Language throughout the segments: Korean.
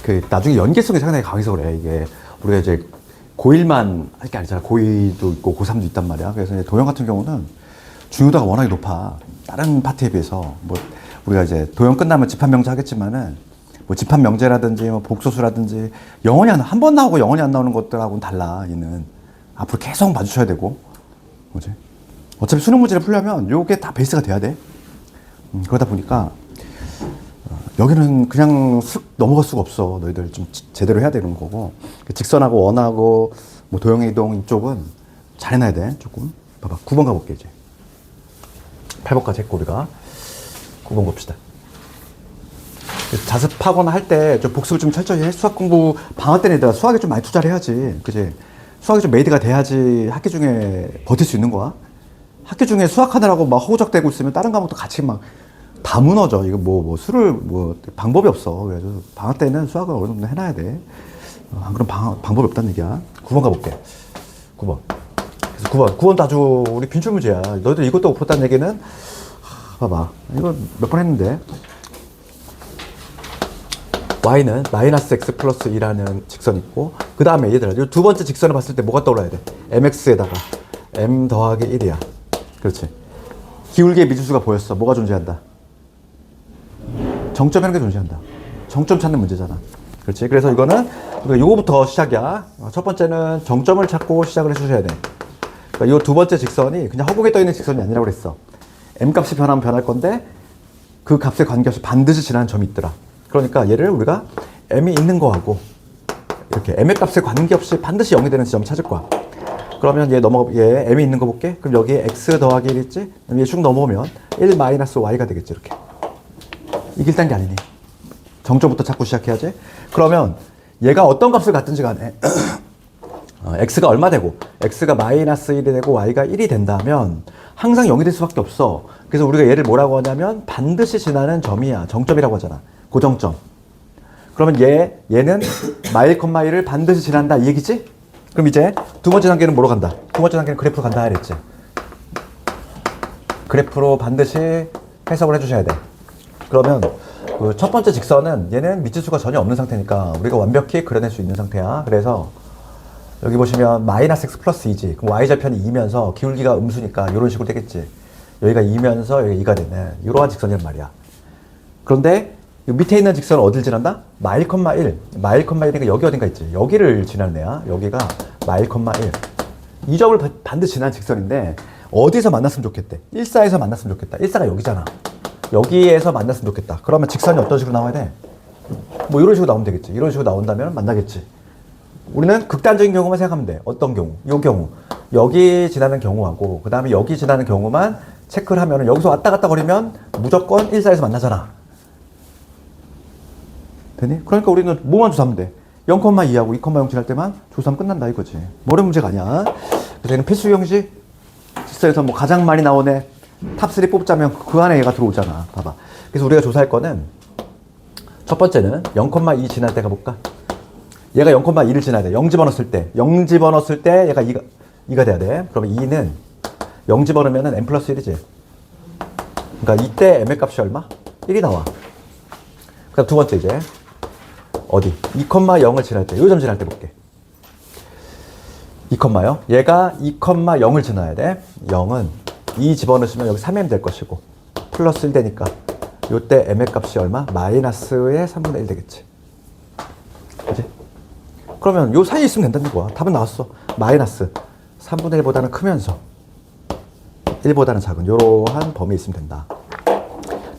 그 나중에 연계성이 상당히 강해서 그래. 이게 우리가 이제 고1만 할 게 아니잖아. 고2도 있고 고3도 있단 말이야. 그래서 이제 도형 같은 경우는 중요도가 워낙에 높아. 다른 파트에 비해서. 뭐 우리가 이제 도형 끝나면 집합명제 하겠지만은 뭐 집합명제라든지 뭐 복소수라든지 영원히 한 번 나오고 영원히 안 나오는 것들하고는 달라. 얘는 앞으로 계속 봐주셔야 되고. 뭐지? 어차피 수능 문제를 풀려면 요게 다 베이스가 돼야 돼. 그러다 보니까 여기는 그냥 슥 넘어갈 수가 없어. 너희들 좀 제대로 해야 되는 거고. 직선하고 원하고 뭐 도형의 이동 이쪽은 잘 해놔야 돼. 조금. 봐봐. 9번 가볼게 이제. 8번까지 했고 우리가 9번 봅시다. 자습하거나 할 때 좀 복습을 좀 철저히 해. 수학 공부 방학 때는 얘들아 수학에 좀 많이 투자를 해야지. 그지? 수학이 좀 메이드가 돼야지 학기 중에 버틸 수 있는 거야. 학기 중에 수학하느라고 막 허우적대고 있으면 다른 과목도 같이 막 다 무너져. 이거 뭐 술을 뭐 방법이 없어. 그래서 방학 때는 수학을 어느 정도 해놔야 돼. 안 그럼 방법이 없다는 얘기야. 9번 가볼게. 9번. 그래서 9번도 아주 우리 빈출 문제야. 너희들 이것도 못 풀었다는 얘기는 봐봐. 이거 몇 번 했는데 y는 마이너스 x 플러스 2라는 직선이 있고 그 다음에 얘들아 두 번째 직선을 봤을 때 뭐가 떠올라야 돼? mx에다가 m 더하기 1이야. 그렇지. 기울기의 미지수가 보였어. 뭐가 존재한다? 정점이라는 게 존재한다. 정점 찾는 문제잖아. 그렇지. 그래서 이거는 요거부터 시작이야. 첫 번째는 정점을 찾고 시작을 해주셔야 돼. 그러니까 요 두 번째 직선이 그냥 허공에 떠 있는 직선이 아니라고 그랬어. m 값이 변하면 변할 건데 그 값에 관계없이 반드시 지나는 점이 있더라. 그러니까 얘를 우리가 m이 있는 거하고 이렇게 m의 값에 관계없이 반드시 0이 되는 지점을 찾을 거야. 그러면 얘 m이 있는 거 볼게. 그럼 여기에 x 더하기 1 있지? 얘 쭉 넘어오면 1 마이너스 y가 되겠지. 이렇게. 이길 딴 게 아니니. 정점부터 찾고 시작해야지. 그러면 얘가 어떤 값을 갖든지 간에 x가 얼마 되고 x가 마이너스 1이 되고 y가 1이 된다면 항상 0이 될 수밖에 없어. 그래서 우리가 얘를 뭐라고 하냐면 반드시 지나는 점이야. 정점이라고 하잖아. 고정점. 그러면 얘는 마일, 1을 반드시 지난다 이 얘기지? 그럼 이제 두 번째 단계는 뭐로 간다? 두 번째 단계는 그래프로 간다 이랬지. 그래프로 반드시 해석을 해주셔야 돼. 그러면 그 첫 번째 직선은 얘는 미지수가 전혀 없는 상태니까 우리가 완벽히 그려낼 수 있는 상태야. 그래서 여기 보시면 마이너스 x 플러스 2지. 그럼 y절편이 2면서 기울기가 음수니까 이런 식으로 되겠지. 여기가 2면서 여기가 2가 되네. 이러한 직선이란 말이야. 그런데 이 밑에 있는 직선은 어딜 지난다? 마일, 1. 마일, 1이니까 여기 어딘가 있지. 여기를 지나는 애야. 여기가 마일, 1. 이 점을 반드시 지난 직선인데 어디서 만났으면 좋겠대? 1사에서 만났으면 좋겠다. 1사가 여기잖아. 여기에서 만났으면 좋겠다. 그러면 직선이 어떤 식으로 나와야 돼? 뭐 이런 식으로 나오면 되겠지. 이런 식으로 나온다면 만나겠지. 우리는 극단적인 경우만 생각하면 돼. 어떤 경우? 이 경우. 여기 지나는 경우하고 그 다음에 여기 지나는 경우만 체크를 하면 여기서 왔다 갔다 거리면 무조건 1사에서 만나잖아. 되니? 그러니까 우리는 뭐만 조사하면 돼? 0,2하고 2,0 지날 때만 조사하면 끝난다 이거지. 어려운 문제가 아니야. 그래서 얘는 필수 형식 직선에서 뭐 가장 많이 나오네. 탑3 뽑자면 그 안에 얘가 들어오잖아. 봐봐. 그래서 우리가 조사할 거는 첫 번째는 0,2 지날 때 가볼까? 얘가 0,2를 지나야 돼. 0 집어넣었을 때. 0 집어넣었을 때 얘가 2가 돼야 돼. 그러면 2는 0 집어넣으면 n 플러스 1이지. 그러니까 이때 m의 값이 얼마? 1이 나와. 그다음 두 번째 이제 어디? 2,0을 지날 때. 요 점 지날 때 볼게. 2,0요? 얘가 2,0을 지나야 돼. 0은 2 집어넣으시면 여기 3m 될 것이고 플러스 1 되니까 요때 m의 값이 얼마? 마이너스의 3분의 1 되겠지. 그치? 그러면 요 사이에 있으면 된다는 거야. 답은 나왔어. 마이너스 3분의 1보다는 크면서 1보다는 작은 요러한 범위에 있으면 된다.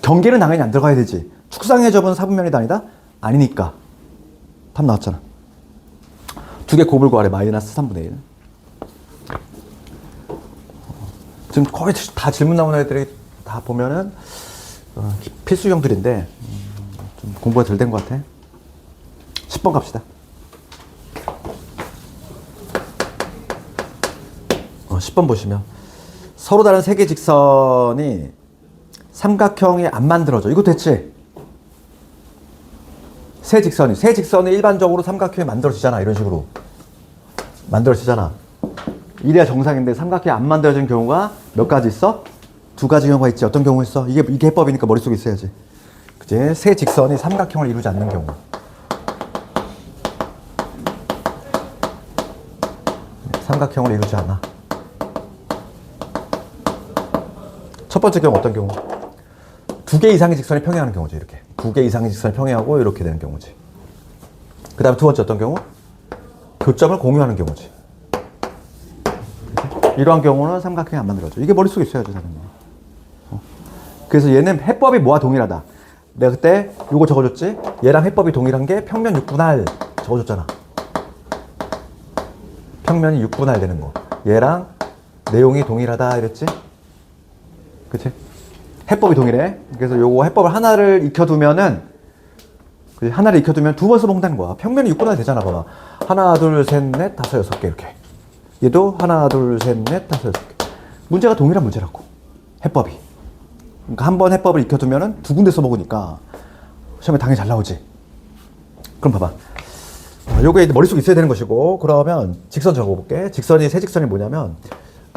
경계는 당연히 안 들어가야 되지. 축상의 접은 4분면이 아니다? 아니니까. 답 나왔잖아. 두 개 곱을 구하래. 마이너스 3분의 1. 지금 거의 다 질문 나오는 애들이 다 보면은 필수형들인데 좀 공부가 덜 된 것 같아. 10번 갑시다. 10번 보시면 서로 다른 세 개 직선이 삼각형이 안 만들어져. 이거 됐지? 세 직선이 일반적으로 삼각형이 만들어지잖아. 이런 식으로 만들어지잖아. 이래야 정상인데 삼각형이 안 만들어진 경우가 몇 가지 있어? 두 가지 경우가 있지. 어떤 경우 있어? 이게 해법이니까 머릿속에 있어야지. 그치? 세 직선이 삼각형을 이루지 않는 경우. 삼각형을 이루지 않아. 첫 번째 경우 어떤 경우? 두 개 이상의 직선이 평행하는 경우지. 이렇게 두 개 이상의 직선이 평행하고 이렇게 되는 경우지. 그 다음에 두 번째 어떤 경우? 교점을 공유하는 경우지. 이러한 경우는 삼각형이 안 만들어져. 이게 머릿속에 있어야죠, 당연히. 그래서 얘는 해법이 뭐와 동일하다. 내가 그때 요거 적어줬지? 얘랑 해법이 동일한 게 평면 6분할 적어줬잖아. 평면이 6분할 되는 거. 얘랑 내용이 동일하다 이랬지? 그치? 해법이 동일해. 그래서 요거 해법을 하나를 익혀두면은, 그치? 하나를 익혀두면 두 번 써먹는다는 거야. 평면이 6분할 되잖아, 봐봐. 하나, 둘, 셋, 넷, 다섯, 여섯 개 이렇게. 얘도 하나, 둘, 셋, 넷, 다섯, 여섯 개. 문제가 동일한 문제라고. 해법이. 그러니까 한 번 해법을 익혀두면은 두 군데 써먹으니까 시험에 당연히 잘 나오지. 그럼 봐봐. 요게 머릿속에 있어야 되는 것이고, 그러면 직선 적어볼게. 직선이, 세 직선이 뭐냐면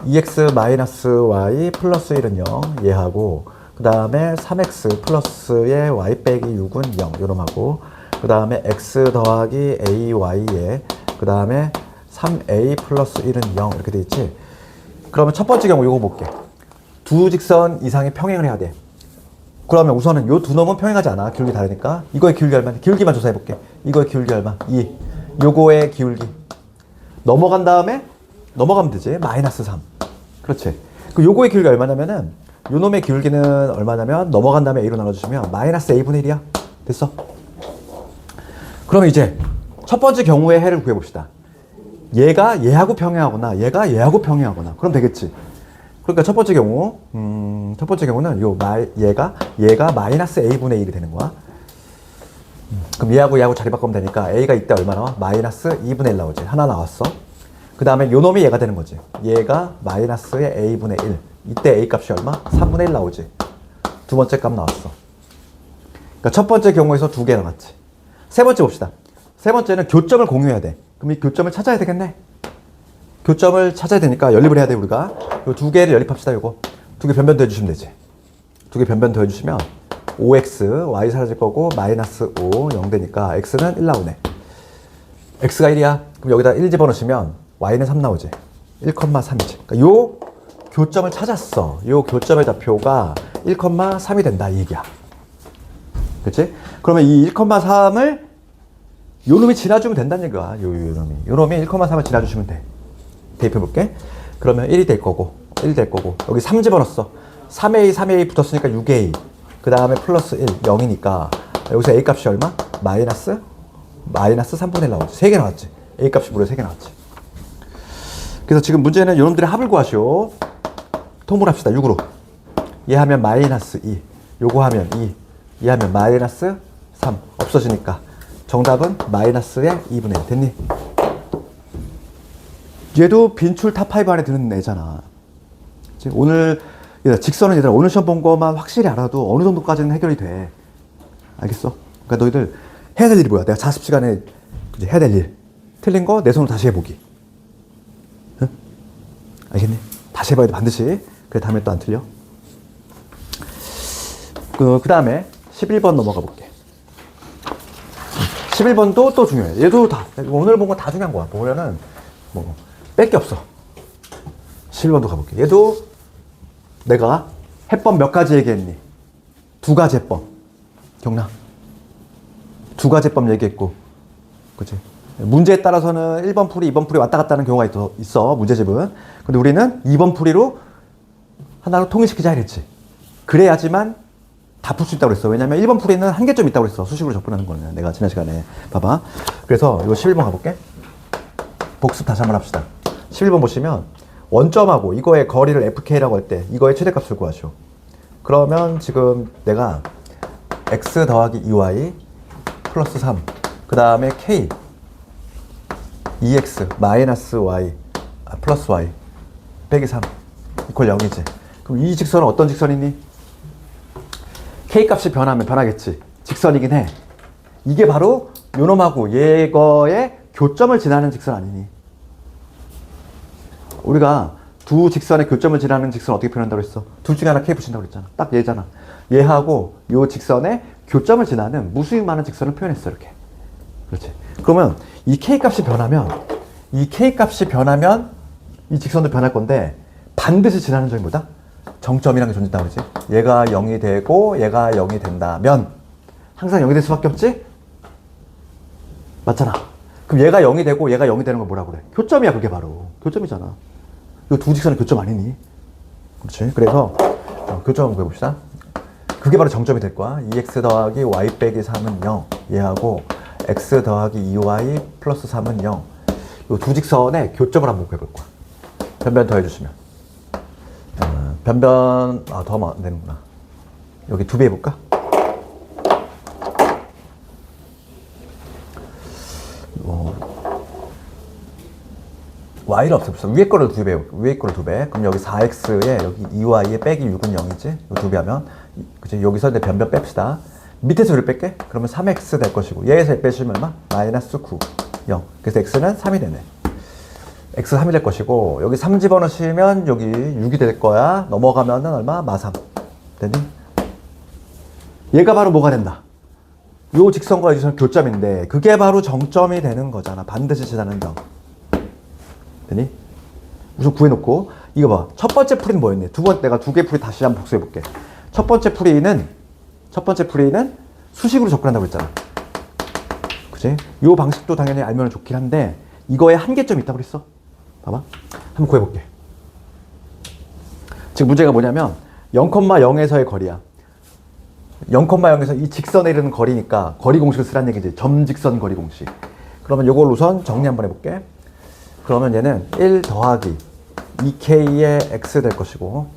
2x-y 플러스 1은 0 얘하고, 그 다음에 3x 플러스의 y 빼기 6은 0 요놈하고, 그 다음에 x 더하기 ay에 그 다음에 3a 플러스 1은 0 이렇게 돼 있지. 그러면 첫 번째 경우 요거 볼게. 두 직선 이상의 평행을 해야 돼. 그러면 우선은 요 두 놈은 평행하지 않아. 기울기 다르니까. 이거의 기울기 얼마? 기울기만 조사해 볼게. 이거의 기울기 얼마? 2. 요거의 기울기. 넘어간 다음에 넘어가면 되지. 마이너스 3. 그렇지. 그 요거의 기울기 얼마냐면은, 요 놈의 기울기는 얼마냐면 넘어간 다음에 a로 나눠주시면 마이너스 a분의 1이야. 됐어? 그러면 이제 첫 번째 경우의 해를 구해봅시다. 얘가 얘하고 평행하거나 얘가 얘하고 평행하거나 그럼 되겠지. 그러니까 첫 번째 경우, 첫 번째 경우는 얘가 마이너스 a분의 1이 되는 거야. 그럼 얘하고 자리 바꾸면 되니까 a가 이때 얼마 나와? 마이너스 2분의 1 나오지. 하나 나왔어. 그 다음에 요 놈이 얘가 되는 거지. 얘가 마이너스의 a분의 1. 이때 a 값이 얼마? 3분의 1 나오지. 두 번째 값 나왔어. 그러니까 첫 번째 경우에서 두 개 나왔지. 세 번째 봅시다. 세 번째는 교점을 공유해야 돼. 그럼 이 교점을 찾아야 되겠네. 교점을 찾아야 되니까 연립을 해야 돼, 우리가. 요 두 개를 연립합시다, 요거. 두 개 변변 더해주시면 되지. 두 개 변변 더해주시면 5x, y 사라질 거고, 마이너스 5, 0 되니까 x는 1 나오네. x가 1이야. 그럼 여기다 1 집어넣으시면 y는 3 나오지. 1,3이지. 그러니까 요 교점을 찾았어. 요 교점의 좌표가 1,3이 된다, 이 얘기야. 그치? 그러면 이 1,3을 요 놈이 지나주면 된다는 얘기야. 요 놈이 1,3을 지나주시면 돼. 대입해볼게. 그러면 1이 될 거고, 1이 될 거고, 여기 3 집어넣었어. 3a, 3a 붙었으니까 6a. 그 다음에 플러스 1, 0이니까, 여기서 a 값이 얼마? 마이너스 3분의 1 나왔지. 3개 나왔지. a 값이 무려 3개 나왔지. 그래서 지금 문제는 요놈들의 합을 구하시오. 통분합시다. 6으로. 얘 하면 마이너스 2. 요거 하면 2. 얘 하면 마이너스 3. 없어지니까. 정답은 마이너스의 2분의 1. 됐니? 얘도 빈출 탑5 안에 드는 애잖아. 오늘, 직선은 얘들아, 오늘 시험 본 거만 확실히 알아도 어느 정도까지는 해결이 돼. 알겠어? 그러니까 너희들 해야 될 일이 뭐야? 내가 자습 시간에 이제 해야 될 일. 틀린 거 내 손으로 다시 해보기. 응? 알겠니? 다시 해봐야 돼, 반드시. 그래, 다음에 또 안 틀려. 그 다음에 11번 넘어가 볼게. 11번도 또 중요해. 얘도 다, 오늘 본 거 다 중요한 거야. 보면은, 뺄 게 없어. 11번도 가볼게. 얘도 내가 해법 몇 가지 얘기했니? 두 가지 해법. 기억나? 두 가지 해법 얘기했고. 그치? 문제에 따라서는 1번 풀이, 2번 풀이 왔다 갔다 하는 경우가 있어. 문제집은. 근데 우리는 2번 풀이로 하나로 통일시키자 이랬지. 그래야지만 다 풀 수 있다고 그랬어. 왜냐면 1번 풀이는 한계점 있다고 그랬어. 수식으로 접근하는 거는. 내가 지난 시간에. 봐봐. 그래서 이거 11번 가볼게. 복습 다시 한번 합시다. 11번 보시면 원점하고 이거의 거리를 fk라고 할 때 이거의 최대값을 구하죠. 그러면 지금 내가 x 더하기 2y 플러스 3 그 다음에 k 2x 마이너스 y 플러스 y 빼기 3 이퀄 0이지. 그럼 이 직선은 어떤 직선이니? k 값이 변하면 변하겠지. 직선이긴 해. 이게 바로 요놈하고 얘거의 교점을 지나는 직선 아니니? 우리가 두 직선의 교점을 지나는 직선 어떻게 표현한다고 했어? 둘 중에 하나 k 붙인다고 그랬잖아. 딱 얘잖아. 얘하고 요 직선의 교점을 지나는 무수히 많은 직선을 표현했어. 이렇게. 그렇지. 그러면 이 k 값이 변하면 이 직선도 변할 건데 반드시 지나는 점이 뭐다? 정점이라는 게 존재한다고 그러지. 얘가 0이 되고 얘가 0이 된다면 항상 0이 될 수밖에 없지? 맞잖아. 그럼 얘가 0이 되고 얘가 0이 되는 건 뭐라고 그래? 교점이야. 그게 바로 교점이잖아. 이 두 직선의 교점 아니니? 그렇지. 그래서 교점 한번 해봅시다. 그게 바로 정점이 될 거야. 2x 더하기 y 빼기 3은 0. 얘하고 x 더하기 2y 플러스 3은 0. 이 두 직선의 교점을 한번 해볼 거야. 변변 더 해주시면. 변변, 더 하면 안 되는구나. 여기 2배 해볼까? y를 없애봅시다. 위에 거를 2배, 위에 거를 2배. 그럼 여기 4x에 여기 2y에 빼기 6은 0이지? 2배 하면. 그치? 여기서 이제 변변 뺍시다. 밑에서 1을 뺄게. 그러면 3x 될 것이고, 얘에서 빼시면 얼마? 마이너스 9, 0. 그래서 x는 3이 되네. x 3이 될 것이고, 여기 3 집어넣으시면 여기 6이 될 거야. 넘어가면은 얼마? 마3. 되니? 얘가 바로 뭐가 된다? 요 직선과 이 직선 교점인데, 그게 바로 정점이 되는 거잖아. 반드시 지나는 점. 되니? 우선 구해놓고, 이거 봐. 첫 번째 풀이는 뭐였니? 내가 두 개 풀이 다시 한번 복수해볼게. 첫 번째 풀이는 수식으로 접근한다고 했잖아. 그치? 요 방식도 당연히 알면 좋긴 한데, 이거에 한계점이 있다고 그랬어. 봐봐. 한번 구해볼게. 지금 문제가 뭐냐면 0,0에서의 거리야. 0,0에서 이 직선에 이르는 거리니까 거리 공식을 쓰란 얘기지. 점직선 거리 공식. 그러면 요걸 우선 정리 한번 해볼게. 그러면 얘는 1 더하기 2k의 x 될 것이고,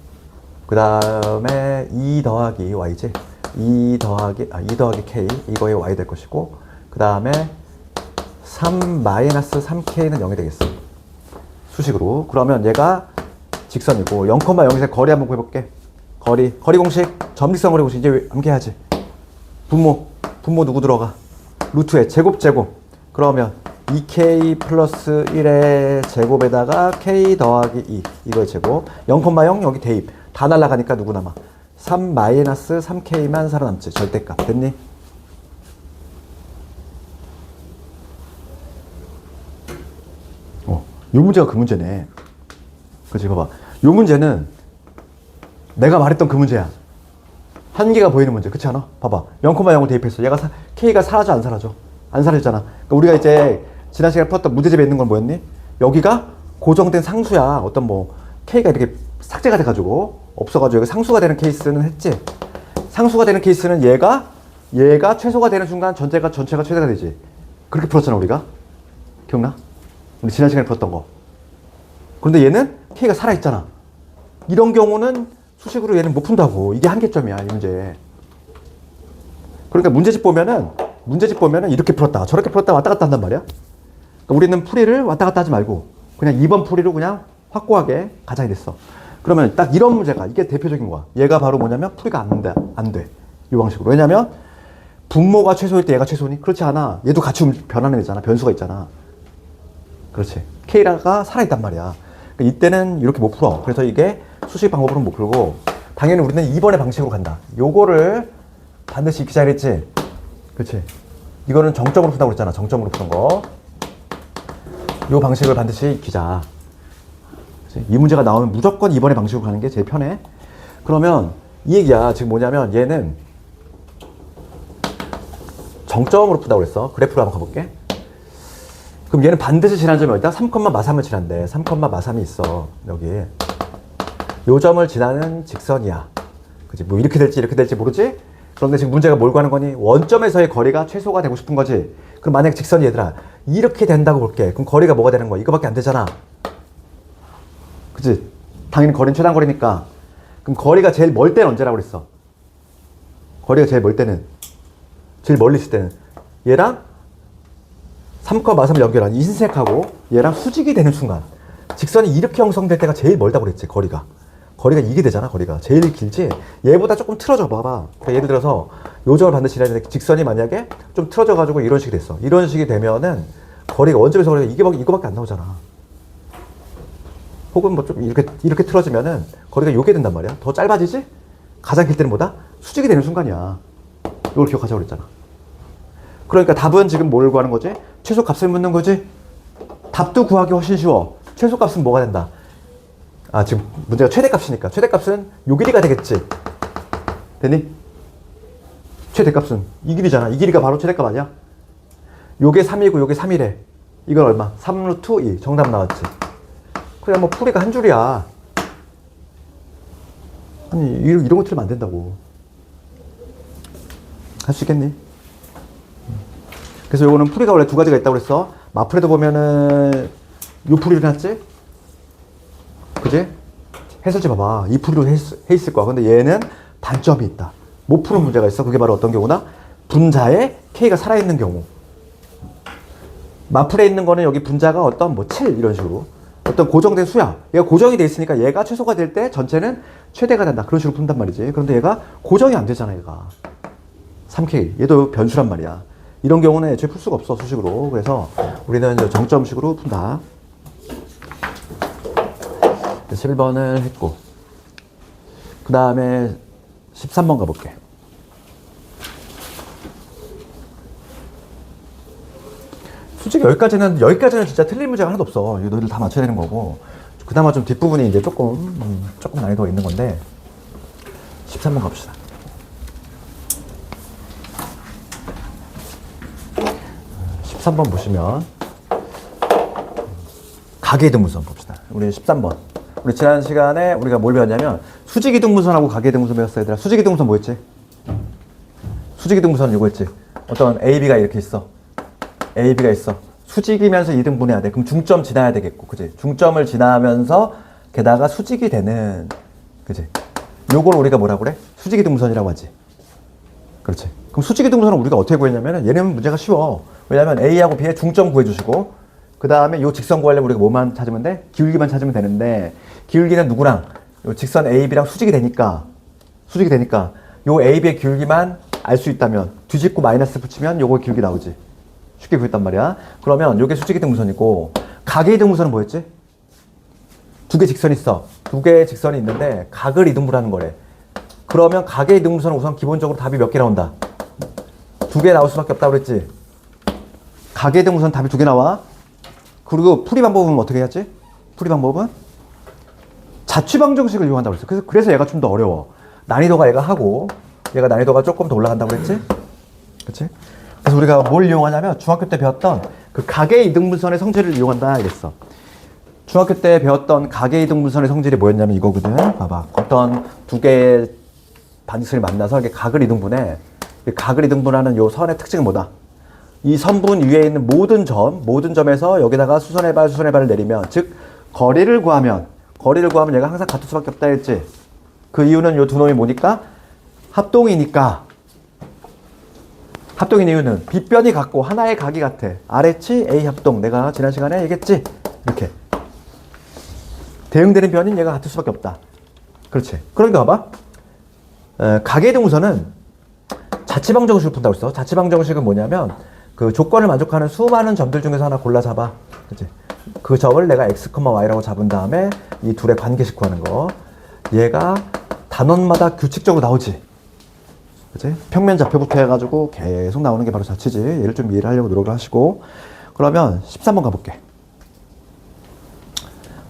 그 다음에 2 더하기 y지. 2 더하기 k 이거의 y 될 것이고, 그 다음에 3 마이너스 3k는 0이 되겠어. 수식으로. 그러면 얘가 직선이고 0,0에서 거리 한번 구해볼게. 거리 공식, 점직선 거리 공식 이제 암기해야지. 분모 누구 들어가? 루트에 제곱. 그러면 2k 플러스 1의 제곱에다가 k 더하기 2 이거의 제곱. 0,0 여기 대입. 다 날라가니까 누구 남아? 3 마이너스 3k만 살아남지. 절대값. 됐니? 요 문제가 그 문제네. 그치, 봐봐. 요 문제는 내가 말했던 그 문제야. 한계가 보이는 문제. 그렇지 않아? 봐봐. 0,0을 대입했어. 얘가 K가 사라져, 안 사라져? 안 사라지잖아. 그러니까 우리가 이제 지난 시간에 풀었던 문제집에 있는 건 뭐였니? 여기가 고정된 상수야. 어떤 뭐 K가 이렇게 삭제가 돼가지고 없어가지고 여기 상수가 되는 케이스는 했지. 상수가 되는 케이스는 얘가 최소가 되는 순간 전체가 최대가 되지. 그렇게 풀었잖아, 우리가. 기억나? 우리 지난 시간에 풀었던 거. 그런데 얘는 K가 살아있잖아. 이런 경우는 수식으로 얘는 못 푼다고. 이게 한계점이야, 이 문제. 그러니까 문제집 보면은 이렇게 풀었다, 저렇게 풀었다, 왔다 갔다 한단 말이야. 그러니까 우리는 풀이를 왔다 갔다 하지 말고 그냥 2번 풀이로 그냥 확고하게 가자 이랬어. 그러면 딱 이런 문제가, 이게 대표적인 거야. 얘가 바로 뭐냐면 풀이가 안 돼. 이 방식으로. 왜냐면 분모가 최소일 때 얘가 최소니? 그렇지 않아. 얘도 같이 변하는 애잖아. 변수가 있잖아. 그렇지. K가 살아있단 말이야. 그러니까 이때는 이렇게 못 풀어. 그래서 이게 수식 방법으로는 못 풀고, 당연히 우리는 2번의 방식으로 간다. 요거를 반드시 익히자 그랬지. 그렇지. 이거는 정점으로 푼다고 그랬잖아. 정점으로 푸는 거. 요 방식을 반드시 익히자. 그렇지? 이 문제가 나오면 무조건 2번의 방식으로 가는 게 제일 편해. 그러면 이 얘기야. 지금 뭐냐면 얘는 정점으로 푼다고 그랬어. 그래프로 한번 가볼게. 그럼 얘는 반드시 지난 점이 어디다? 3,마삼을 지난대. 3,마삼이 있어. 여기. 요 점을 지나는 직선이야. 그치? 뭐 이렇게 될지 모르지? 그런데 지금 문제가 뭘 구하는 거니? 원점에서의 거리가 최소가 되고 싶은 거지. 그럼 만약에 직선이 얘들아, 이렇게 된다고 볼게. 그럼 거리가 뭐가 되는 거야? 이거밖에 안 되잖아. 그치? 당연히 거리는 최단 거리니까. 그럼 거리가 제일 멀 때는 언제라고 그랬어? 거리가 제일 멀 때는, 제일 멀리 있을 때는 얘랑 3,마삼을 연결한 인색하고 얘랑 수직이 되는 순간, 직선이 이렇게 형성될 때가 제일 멀다고 그랬지. 거리가 이게 되잖아. 거리가 제일 길지. 얘보다 조금 틀어져 봐봐. 그러니까 예를 들어서 요 점을 반드시 이래야 되는데, 직선이 만약에 좀 틀어져 가지고 이런 식이 됐어. 이런 식이 되면은 거리가 원점에서 거리가 이거밖에 안 나오잖아. 혹은 뭐 좀 이렇게 틀어지면은 거리가 요게 된단 말이야. 더 짧아지지? 가장 길 때는 뭐다? 수직이 되는 순간이야. 이걸 기억하자고 그랬잖아. 그러니까 답은 지금 뭘 구하는 거지? 최소값을 묻는 거지? 답도 구하기 훨씬 쉬워. 최소값은 뭐가 된다? 지금 문제가 최대값이니까 최대값은 요 길이가 되겠지. 됐니? 최대값은 이 길이잖아. 이 길이가 바로 최대값 아니야? 요게 3이고 요게 3이래. 이건 얼마? 3루트 2. 정답 나왔지. 그냥 뭐 풀이가 한 줄이야. 아니 이런 거 틀리면 안 된다고. 할 수 있겠니? 그래서 요거는 풀이가 원래 두 가지가 있다고 그랬어. 마플에도 보면은 요 풀이를 해놨지? 그지? 해설지 봐봐. 이 풀이로 해 있을 거야. 근데 얘는 단점이 있다. 못 푸는 문제가 있어. 그게 바로 어떤 경우나? 분자에 K가 살아있는 경우. 마플에 있는 거는 여기 분자가 어떤 뭐 7 이런 식으로 어떤 고정된 수야. 얘가 고정이 돼 있으니까 얘가 최소가 될 때 전체는 최대가 된다. 그런 식으로 푼단 말이지. 그런데 얘가 고정이 안 되잖아, 얘가. 3K. 얘도 변수란 말이야. 이런 경우는 애초에 풀 수가 없어, 수식으로. 그래서 우리는 정점식으로 푼다. 11번을 했고. 그 다음에 13번 가볼게. 솔직히 여기까지는 진짜 틀린 문제가 하나도 없어. 이거 너희들 다 맞춰야 되는 거고. 그나마 좀 뒷부분이 이제 조금 난이도가 있는 건데. 13번 가봅시다. 13번 보시면 가계이등분선 봅시다. 우리 13번. 우리 지난 시간에 우리가 뭘 배웠냐면 수직이등분선하고 가계이등분선 배웠어, 얘들아. 수직이등분선 뭐였지? 수직이등분선 이거 했지. 어떤 AB가 이렇게 있어. AB가 있어. 수직이면서 이등분해야 돼. 그럼 중점 지나야 되겠고, 그지? 중점을 지나면서 게다가 수직이 되는, 그지? 요걸 우리가 뭐라고 그래? 수직이등분선이라고 하지. 그렇지. 그럼 수직이등분선은 우리가 어떻게 구했냐면 얘는 문제가 쉬워. 왜냐면 A하고 B의 중점 구해주시고 그 다음에 요 직선 구하려면 우리가 뭐만 찾으면 돼? 기울기만 찾으면 되는데 기울기는 누구랑? 요 직선 AB랑 수직이 되니까 요 AB의 기울기만 알 수 있다면 뒤집고 마이너스 붙이면 요거 기울기 나오지. 쉽게 구했단 말이야. 그러면 요게 수직이등분선이고 가계이등분선은 뭐였지? 두 개 직선이 있어. 두 개의 직선이 있는데 각을 이등분하는 거래. 그러면 가계이등분선은 우선 기본적으로 답이 몇 개 나온다? 두 개 나올 수밖에 없다고 그랬지? 가계이등분선 답이 두 개 나와. 그리고 풀이 방법은 어떻게 해야지? 풀이 방법은 자취방정식을 이용한다고 그랬어. 그래서 얘가 좀 더 어려워. 난이도가 얘가 하고 얘가 난이도가 조금 더 올라간다고 그랬지? 그치? 그래서 우리가 뭘 이용하냐면 중학교 때 배웠던 그 가계이등분선의 성질을 이용한다 이랬어. 중학교 때 배웠던 가계이등분선의 성질이 뭐였냐면 이거거든. 봐봐. 어떤 두 개의 반직선이 만나서 이렇게 각을 이등분해. 각을 이등분하는 요 선의 특징은 뭐다? 이 선분 위에 있는 모든 점에서 여기다가 수선의 발을 내리면, 즉 거리를 구하면 얘가 항상 같을 수밖에 없다 했지. 그 이유는 요 두 놈이 뭐니까? 합동이니까. 합동인 이유는 빗변이 같고 하나의 각이 같아. RH A 합동. 내가 지난 시간에 얘기했지. 이렇게 대응되는 변인 얘가 같을 수밖에 없다. 그렇지. 그러니까 봐봐. 가계이등분선은 자취방정식을 푼다고 했어. 자취방정식은 뭐냐면 그 조건을 만족하는 수많은 점들 중에서 하나 골라 잡아. 그치? 그 점을 내가 x, y라고 잡은 다음에 이 둘의 관계식 구하는 거. 얘가 단원마다 규칙적으로 나오지. 그치? 평면 좌표부터 해가지고 계속 나오는 게 바로 자취지. 얘를 좀 이해를 하려고 노력을 하시고. 그러면 13번 가볼게.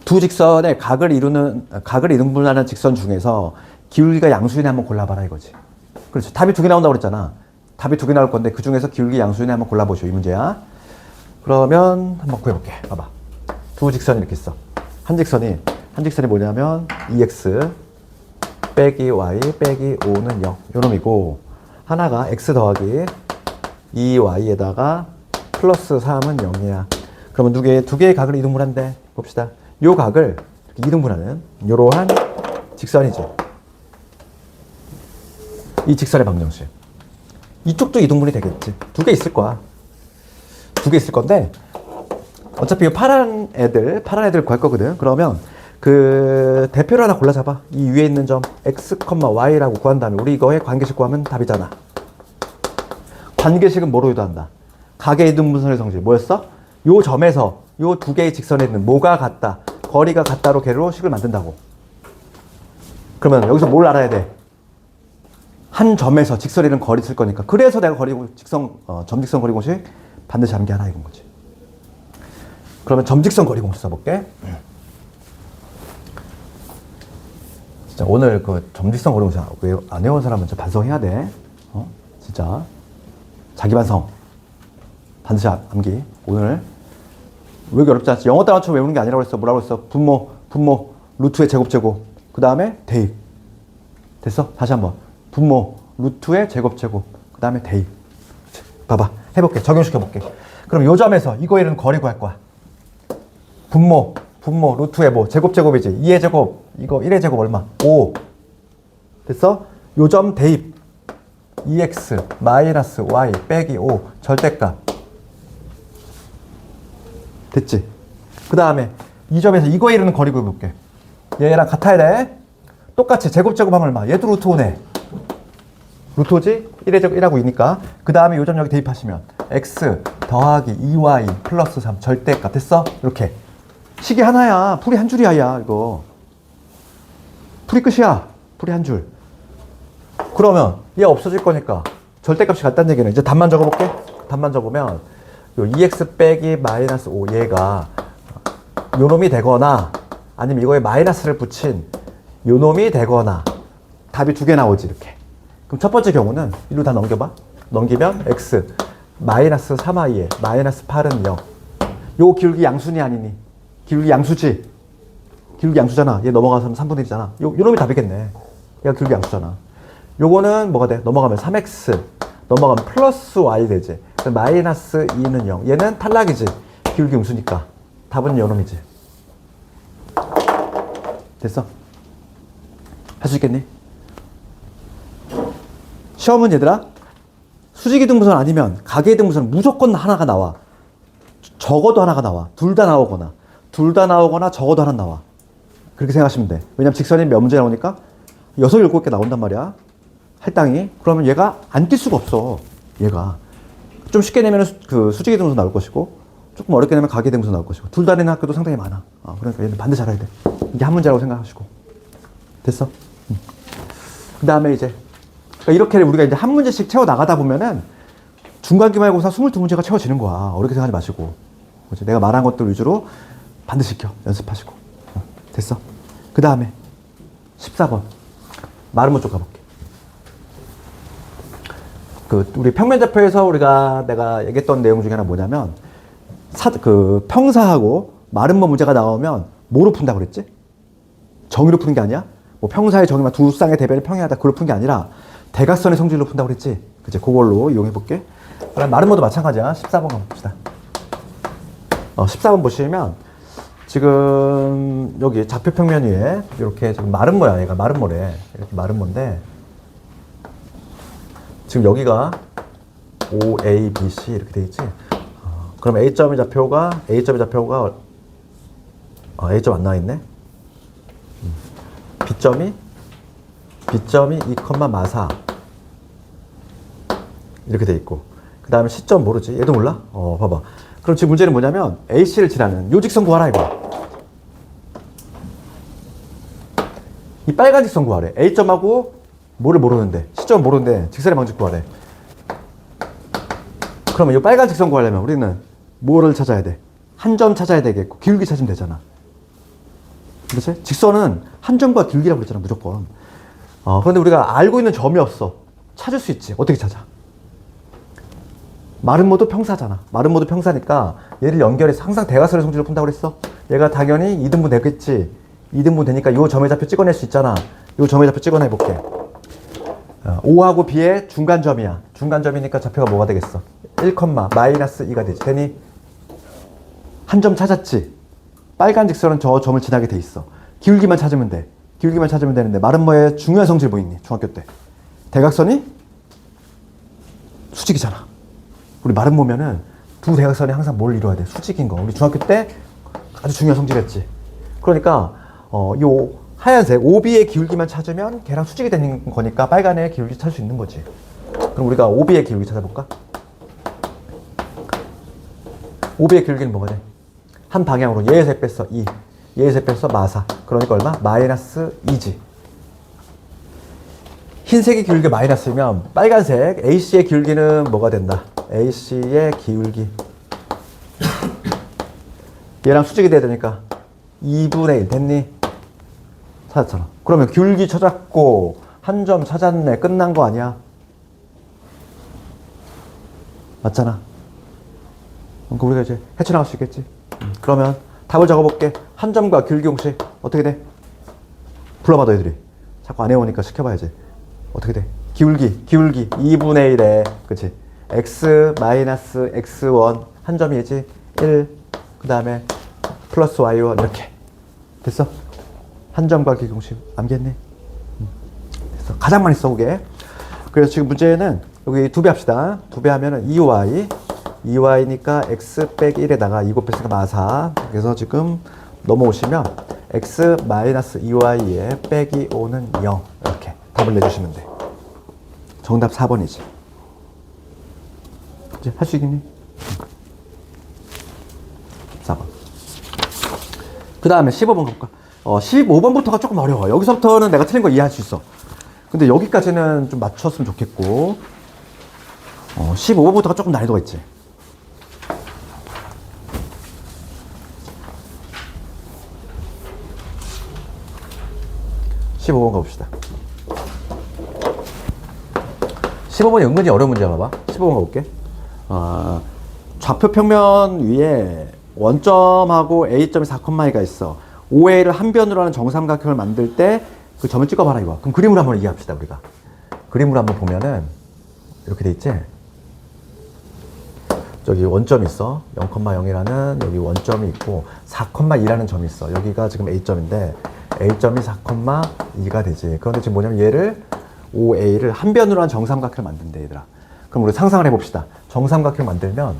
두 직선의 각을 이등분하는 직선 중에서 기울기가 양수인에 한번 골라봐라 이거지. 그렇지. 답이 두 개 나온다고 그랬잖아. 답이 두 개 나올 건데 그 중에서 기울기 양수인에 한번 골라보시오. 이 문제야. 그러면 한번 구해볼게. 봐봐. 두 직선이 이렇게 있어. 한 직선이 뭐냐면 2x 빼기 y 빼기 5는 0. 요 놈이고 하나가 x 더하기 2y에다가 플러스 3은 0이야. 그러면 두 개의 각을 이등분한대. 봅시다. 요 각을 이등분하는 요러한 직선이지. 이 직선의 방정식. 이쪽도 이등분이 되겠지. 두 개 있을 거야. 두 개 있을 건데 어차피 파란 애들 구할 거거든. 그러면 그 대표를 하나 골라 잡아. 이 위에 있는 점 x, y라고 구한 다음에 우리 이거의 관계식 구하면 답이잖아. 관계식은 뭐로 유도한다? 가계이등분선의 성질 뭐였어? 요 점에서 요 두 개의 직선에 있는 뭐가 같다, 거리가 같다로 걔로 식을 만든다고. 그러면 여기서 뭘 알아야 돼? 한 점에서 직선이는 거리 쓸 거니까. 그래서 내가 점직선 거리 공식 반드시 하는 게 하나 이건 거지. 그러면 점직선 거리 공식 써볼게. 진짜 오늘 그 점직성 어려운 왜안 외운 사람은 진짜 반성해야 돼. 진짜. 자기 반성. 반드시 암기. 오늘. 왜 이렇게 어렵지 않지? 영어 단어처럼 외우는 게 아니라고 했어. 뭐라고 했어? 분모, 루트의 제곱. 그 다음에 대입. 됐어? 다시 한 번. 분모, 루트의 제곱. 그 다음에 대입. 봐봐. 해볼게. 적용시켜볼게. 그럼 요 점에서 이거 이런 거리 구할 거야. 분모, 루트의 뭐, 제곱이지. 2의 제곱, 이거 1의 제곱 얼마? 5. 됐어? 요 점 대입. 2x 마이너스 y 빼기 5 절대값. 됐지? 그 다음에 이 점에서 이거 이루는 거리 구해볼게. 얘랑 같아야 돼. 똑같이 제곱하면 얼마? 얘도 루트 5네. 루트 5지? 1의 제곱 1하고 2니까. 그 다음에 요 점 여기 대입하시면 x 더하기 2y 플러스 3 절대값. 됐어? 이렇게. 식이 하나야. 풀이 한 줄이야, 야, 이거. 풀이 끝이야. 풀이 한 줄. 그러면 얘 없어질 거니까 절대값이 같다는 얘기는 이제 답만 적어볼게. 답만 적으면 요 2x 빼기 마이너스 5 얘가 요 놈이 되거나 아니면 이거에 마이너스를 붙인 요 놈이 되거나 답이 두 개 나오지 이렇게. 그럼 첫 번째 경우는 이리로 다 넘겨봐. 넘기면 x 마이너스 3i에 마이너스 8은 0. 요 기울기 양수니 아니니? 기울기 양수지. 기울기 양수잖아. 얘 넘어가서는 3분의 1이잖아. 요 놈이 답이겠네. 얘가 기울기 양수잖아. 요거는 뭐가 돼? 넘어가면 3x 넘어가면 플러스 y 되지. 마이너스 2는 0. 얘는 탈락이지. 기울기 음수니까. 답은 요 놈이지. 됐어? 할 수 있겠니? 시험은 얘들아 수직이등분선 아니면 가계이등분선 무조건 하나가 나와. 적어도 하나가 나와. 둘 다 나오거나 적어도 하나 나와. 그렇게 생각하시면 돼. 왜냐면 직선이 몇 문제 나오니까 6, 7개 나온단 말이야. 할당이. 그러면 얘가 안 뛸 수가 없어. 얘가. 좀 쉽게 내면 그 수직이등분선 나올 것이고 조금 어렵게 내면 가계이등분선 나올 것이고 둘 다 내는 학교도 상당히 많아. 그러니까 얘는 반드시 알아야 돼. 이게 한 문제라고 생각하시고. 됐어? 그 다음에 이제 그러니까 이렇게 우리가 이제 한 문제씩 채워 나가다 보면은 중간 기말고사 22문제가 채워지는 거야. 어렵게 생각하지 마시고. 그렇지? 내가 말한 것들 위주로 반드시 익혀. 연습하시고. 됐어? 그 다음에 14번. 마름모 쪽 가볼게. 우리 평면좌표에서 내가 얘기했던 내용 중에 하나 뭐냐면, 평사하고 마름모 문제가 나오면 뭐로 푼다고 그랬지? 정의로 푸는 게 아니야? 뭐 평사의 정의만 두 쌍의 대변이 평행하다 그걸로 푼 게 아니라 대각선의 성질로 푼다고 그랬지? 그치? 그걸로 이용해 볼게. 그럼 마름모도 마찬가지야. 14번 가봅시다. 14번 보시면 지금 여기 좌표 평면 위에 이렇게 지금 마름모야. 얘가 마름모래. 이렇게 마름모인데 지금 여기가 O, A, B, C 이렇게 돼 있지. 그럼 A점의 좌표가 A점 안 나와 있네. B점이 2, 마사 이렇게 돼 있고. 그 다음에 C점 모르지? 얘도 몰라? 봐봐. 그럼 지금 문제는 뭐냐면 AC를 칠하는 요 직선 구하라 이거. 이 빨간 직선 구하래. A점하고 뭐를 모르는데 C점 모르는데 직선의 방식 구하래. 그러면 이 빨간 직선 구하려면 우리는 뭐를 찾아야 돼? 한 점 찾아야 되겠고 기울기 찾으면 되잖아. 그렇지? 직선은 한 점과 기울기라고 그랬잖아 무조건. 그런데 우리가 알고 있는 점이 없어. 찾을 수 있지. 어떻게 찾아? 마름모도 평사잖아. 마름모도 평사니까 얘를 연결해서 항상 대각선의 성질로 푼다고 그랬어. 얘가 당연히 2등분 되겠지. 2등분 되니까 이 점의 좌표 찍어낼 수 있잖아. 이 점의 좌표 찍어내볼게. O하고 B의 중간점이야. 중간점이니까 좌표가 뭐가 되겠어? 1, 마이너스 2가 되지. 되니? 한 점 찾았지? 빨간 직선은 저 점을 지나게 돼 있어. 기울기만 찾으면 돼. 기울기만 찾으면 되는데 마름모의 중요한 성질 뭐 있니? 중학교 때. 대각선이 수직이잖아. 우리 마름모면은 두 대각선이 항상 뭘 이루어야 돼? 수직인 거. 우리 중학교 때 아주 중요한 성질이었지. 그러니까 요 하얀색 OB의 기울기만 찾으면 걔랑 수직이 되는 거니까 빨간의 기울기 찾을 수 있는 거지. 그럼 우리가 OB의 기울기 찾아볼까? OB의 기울기는 뭐가 돼? 한 방향으로 얘에서 에 뺐어 2, 얘에서 에 뺐어 마사. 그러니까 얼마? 마이너스 2지. 흰색의 기울기 마이너스면 빨간색 AC의 기울기는 뭐가 된다? AC의 기울기. 얘랑 수직이 돼야 되니까 2분의 1 됐니? 찾았잖아. 그러면 기울기 찾았고 한 점 찾았네. 끝난 거 아니야? 맞잖아. 그럼 우리가 이제 헤쳐나갈 수 있겠지. 그러면 답을 적어볼게. 한 점과 기울기 공식 어떻게 돼? 불러봐 너희들이. 자꾸 안 해오니까 시켜봐야지. 어떻게 돼? 기울기 2분의 1에 그치? x 마이너스 x1 한 점이지 1 그 다음에 플러스 y1 이렇게 됐어? 한 점과 기울기 공식 암기했네? 됐어. 가장 많이 써오게. 그래서 지금 문제는 여기 두 배 합시다. 두 배 하면은 2y니까 x 빼기 1에다가 2 곱했으니까 마사. 그래서 지금 넘어오시면 x 마이너스 2y에 빼기 5는 0 이렇게 답을 내주시면 돼. 정답 4번이지. 이제 할 수 있겠니? 4번. 그 다음에 15번 가볼까? 15번부터가 조금 어려워. 여기서부터는 내가 틀린 거 이해할 수 있어. 근데 여기까지는 좀 맞췄으면 좋겠고 15번부터가 조금 난이도가 있지. 15번 가봅시다. 15번이 은근히 어려운 문제야. 봐봐. 15번 가볼게. 좌표 평면 위에 원점하고 A점이 4,2가 있어. OA를 한 변으로 하는 정삼각형을 만들 때 그 점을 찍어봐라 이거. 그럼 그림으로 한번 이해합시다 우리가. 그림으로 한번 보면은 이렇게 돼 있지. 저기 원점이 있어. 0,0이라는 여기 원점이 있고 4,2라는 점이 있어. 여기가 지금 A점인데 A점이 4,2가 되지. 그런데 지금 뭐냐면 얘를 OA를 한 변으로 한 정삼각형을 만든대 얘들아. 그럼 우리 상상을 해봅시다. 정삼각형 만들면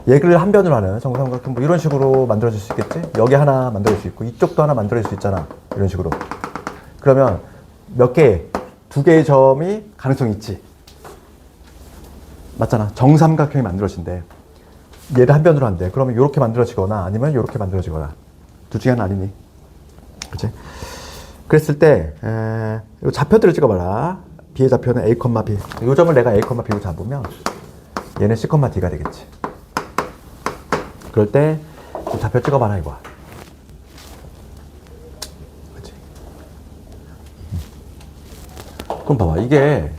얘를 한 변으로 하는 정삼각형 뭐 이런 식으로 만들어질 수 있겠지? 여기 하나 만들어질 수 있고 이쪽도 하나 만들어질 수 있잖아. 이런 식으로. 그러면 몇 개, 두 개의 점이 가능성이 있지. 맞잖아. 정삼각형이 만들어진대. 얘를 한 변으로 한대. 그러면 이렇게 만들어지거나 아니면 이렇게 만들어지거나. 둘 중에 하나 아니니? 그치? 그랬을 때 이 좌표들을 찍어봐라. B의 좌표는 A, B. 이 점을 내가 A, B로 잡으면 얘는 C, D가 되겠지. 그럴 때 좌표 찍어봐라 이거야. 그치? 그럼 봐봐. 이게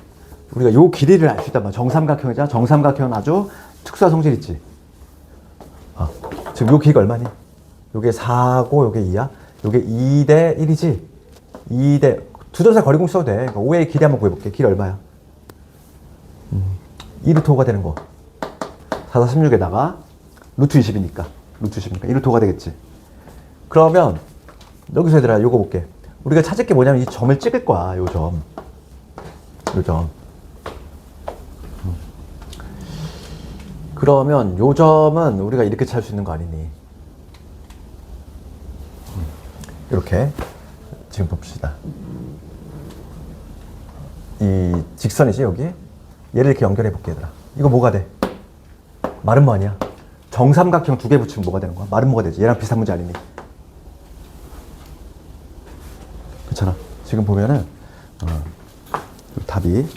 우리가 요 길이를 알 수 있단 말이야. 정삼각형이잖아. 정삼각형은 아주 특수한 성질이 있지. 지금 요 길이가 얼마니? 요게 4고 요게 2야? 요게 2대 1이지? 2대 두 점 사이 거리공 써도 돼. 그러니까 5의 길이 한번 구해볼게. 길이 얼마야? 2루트 5가 되는 거. 4, 4, 16에다가 루트 20이니까. 루트 20이니까 2루트 5가 되겠지. 그러면 여기서 얘들아 요거 볼게. 우리가 찾을 게 뭐냐면 이 점을 찍을 거야. 요 점. 요 점. 그러면 요 점은 우리가 이렇게 찾을 수 있는 거 아니니? 이렇게 지금 봅시다. 이 직선이지 여기? 얘를 이렇게 연결해 볼게 얘들아. 이거 뭐가 돼? 말은 뭐 아니야? 정삼각형 두 개 붙이면 뭐가 되는 거야? 말은 뭐가 되지? 얘랑 비슷한 문제 아니니? 그렇잖아. 지금 보면은 답이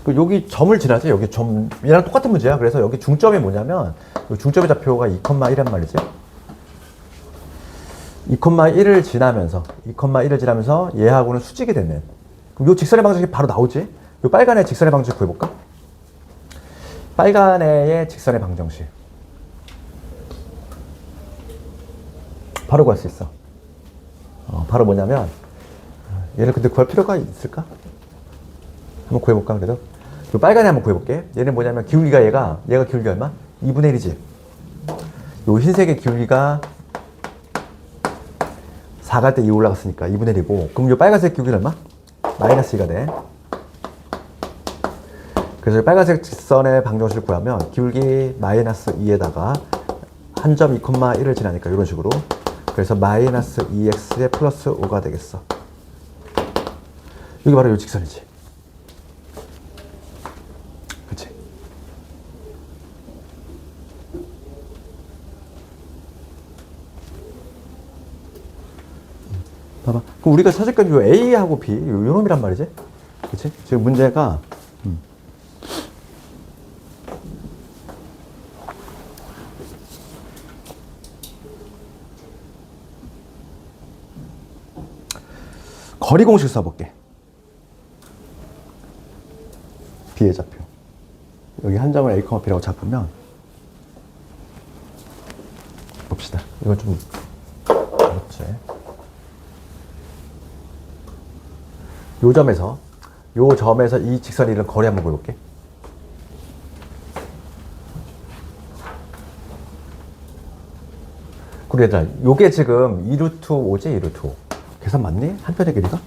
여기 점을 지나지. 여기 점 얘랑 똑같은 문제야. 그래서 여기 중점이 뭐냐면 중점의 좌표가 2,1란 말이지. 2,1을 지나면서 얘하고는 수직이 되는. 그럼 요 직선의 방정식이 바로 나오지. 요 빨간 애 직선의 방정식 구해볼까? 빨간 애의 직선의 방정식 바로 구할 수 있어. 바로 뭐냐면 얘를 근데 구할 필요가 있을까? 한번 구해볼까 그래도? 요 빨간애 한번 구해볼게. 얘는 뭐냐면 기울기가 얘가 기울기 얼마? 2분의 1이지. 요 흰색의 기울기가 4 갈 때 2 올라갔으니까 2분의 1이고, 그럼 요 빨간색 기울기는 얼마? 마이너스 2가 돼. 그래서 빨간색 직선의 방정식을 구하면 기울기 마이너스 2에다가 한 점 2,1을 지나니까 이런 식으로. 그래서 마이너스 2x에 플러스 5가 되겠어. 이게 바로 요 직선이지. 그치? 봐봐. 그럼 우리가 찾을 건 요 A하고 B, 요 놈이란 말이지? 그치? 지금 문제가, 거리 공식 써볼게. B의 좌표. 여기 한 점을 A, B라고 잡으면 봅시다. 이건 좀 어렵지. 요 점에서 이 직선이 이런 거리 한번 보여볼게. 그리고 얘들아, 요게 지금 2루트 5지? 2루트 5. 계산 맞니? 한 편의 길이가?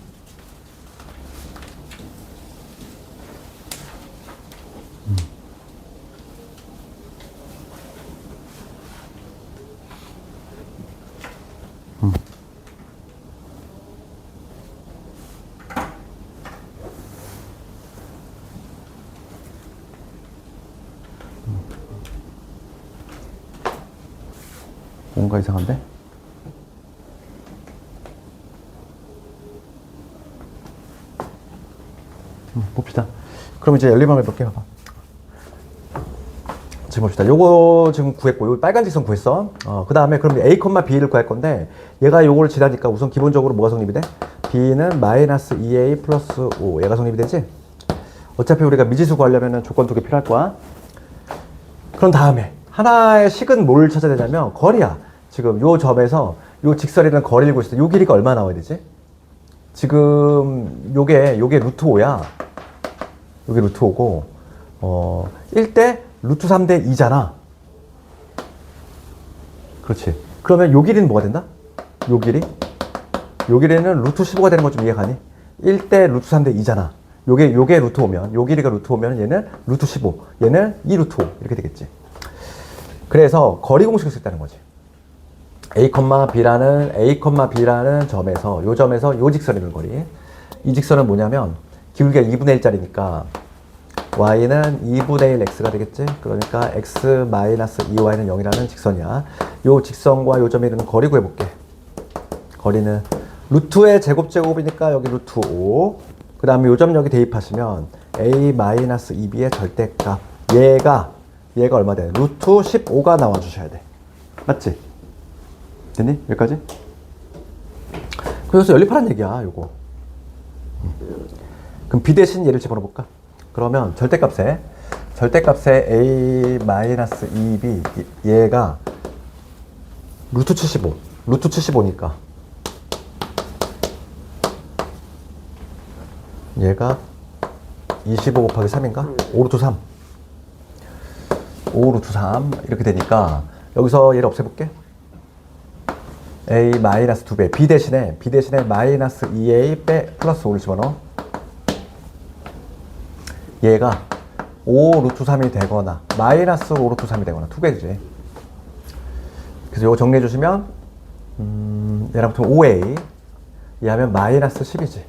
뭔가 이상한데? 봅시다. 그럼 이제 연립함을 몇 개 봐봐. 지금 봅시다. 요거 지금 구했고, 요 빨간 직선 구했어. 그 다음에 그럼 A, B를 구할 건데, 얘가 요거를 지나니까 우선 기본적으로 뭐가 성립이 돼? B는 마이너스 2A 플러스 5. 얘가 성립이 되지? 어차피 우리가 미지수 구하려면 조건 두 개 필요할 거야. 그런 다음에, 하나의 식은 뭘 찾아야 되냐면, 거리야. 지금 요 점에서 요 직선이라는 거리를 구했을 때 요 길이가 얼마 나와야 되지? 지금 요게 루트 5야. 요게 루트 5고 1대 루트 3대 2잖아. 그렇지. 그러면 요 길이는 뭐가 된다? 요 길이는 루트 15가 되는 거 좀 이해가니? 1대 루트 3대 2잖아. 요게 루트 5면, 요 길이가 루트 5면 얘는 루트 15, 얘는 2 루트 5 이렇게 되겠지. 그래서 거리 공식을 썼다는 거지. A, B라는 점에서 요 직선이 있는 거리. 이 직선은 뭐냐면 기울기가 2분의 1짜리니까 y는 2분의 1 x가 되겠지. 그러니까 x-2y는 0이라는 직선이야. 요 직선과 요 점이 이루는 거리 구해볼게. 거리는 루트의 제곱이니까 여기 루트 5. 그 다음에 요 점 여기 대입하시면 a-2b의 절대값. 얘가 얼마 돼? 루트 15가 나와주셔야 돼. 맞지? 됐니? 여기까지? 그래서 연립하라는 얘기야, 요거. 그럼 B 대신 얘를 집어넣어볼까? 그러면 절대값에 A-2B 얘가 루트 75니까 얘가 25 곱하기 3인가? 5 루트 3 이렇게 되니까 여기서 얘를 없애볼게. A 마이너스 2배. B 대신에 마이너스 2A 빼 플러스 5를 집어넣어. 얘가 5 루트 3이 되거나 마이너스 5 루트 3이 되거나 2배지. 그래서 이거 정리해 주시면 얘랑 붙으면 5A 얘 하면 마이너스 10이지.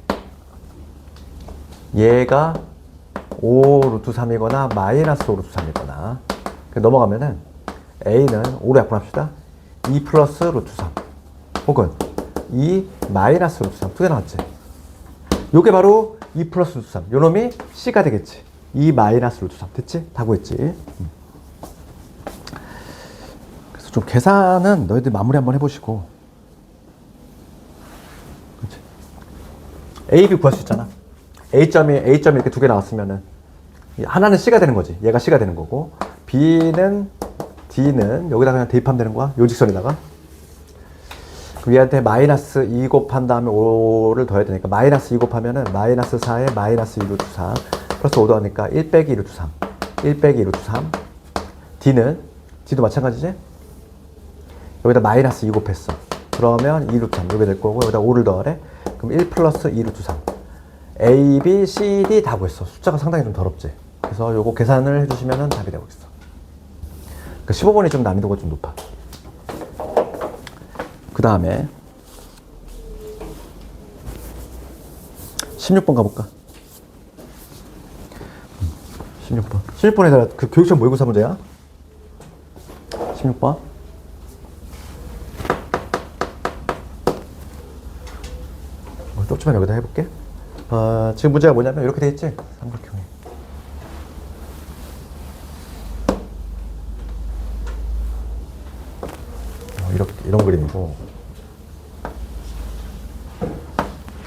얘가 5 루트 3이거나 마이너스 5 루트 3이거나 넘어가면은 A는 5로 약분합시다. 2 플러스 루트 3 혹은 2 마이너스 루트 3 두 개 나왔지. 요게 바로 2 플러스 루트 3 요놈이 C가 되겠지. 2 마이너스 루트 3 됐지? 다 구했지. 그래서 좀 계산은 너희들 마무리 한번 해보시고 그렇지. A, B 구할 수 있잖아. A점이 이렇게 두 개 나왔으면은 하나는 C가 되는 거지. 얘가 C가 되는 거고 B는 D는 여기다 그냥 대입하면 되는 거야. 요 직선에다가 그 얘한테 마이너스 2 곱한 다음에 5를 더해야 되니까 마이너스 2 곱하면은 마이너스 4에 마이너스 2 루트 4 플러스 5 더하니까 1 빼기 2 루트 3 1 빼기 2 루트 3 D도 마찬가지지? 여기다 마이너스 2 곱했어. 그러면 2 루트 3 이렇게 될 거고 여기다 5를 더하래. 그럼 1 플러스 2 루트 3 A, B, C, D 다 구했어. 숫자가 상당히 좀 더럽지. 그래서 요거 계산을 해주시면 답이 되고 있어. 그 15번이 좀 난이도가 좀 높아. 그 다음에 16번 가볼까? 16번에다가 그 교육청 모의고사 문제야. 16번. 조금만 여기다 해볼게. 지금 문제가 뭐냐면 이렇게 돼 있지? 삼각형이. 이런 그림이고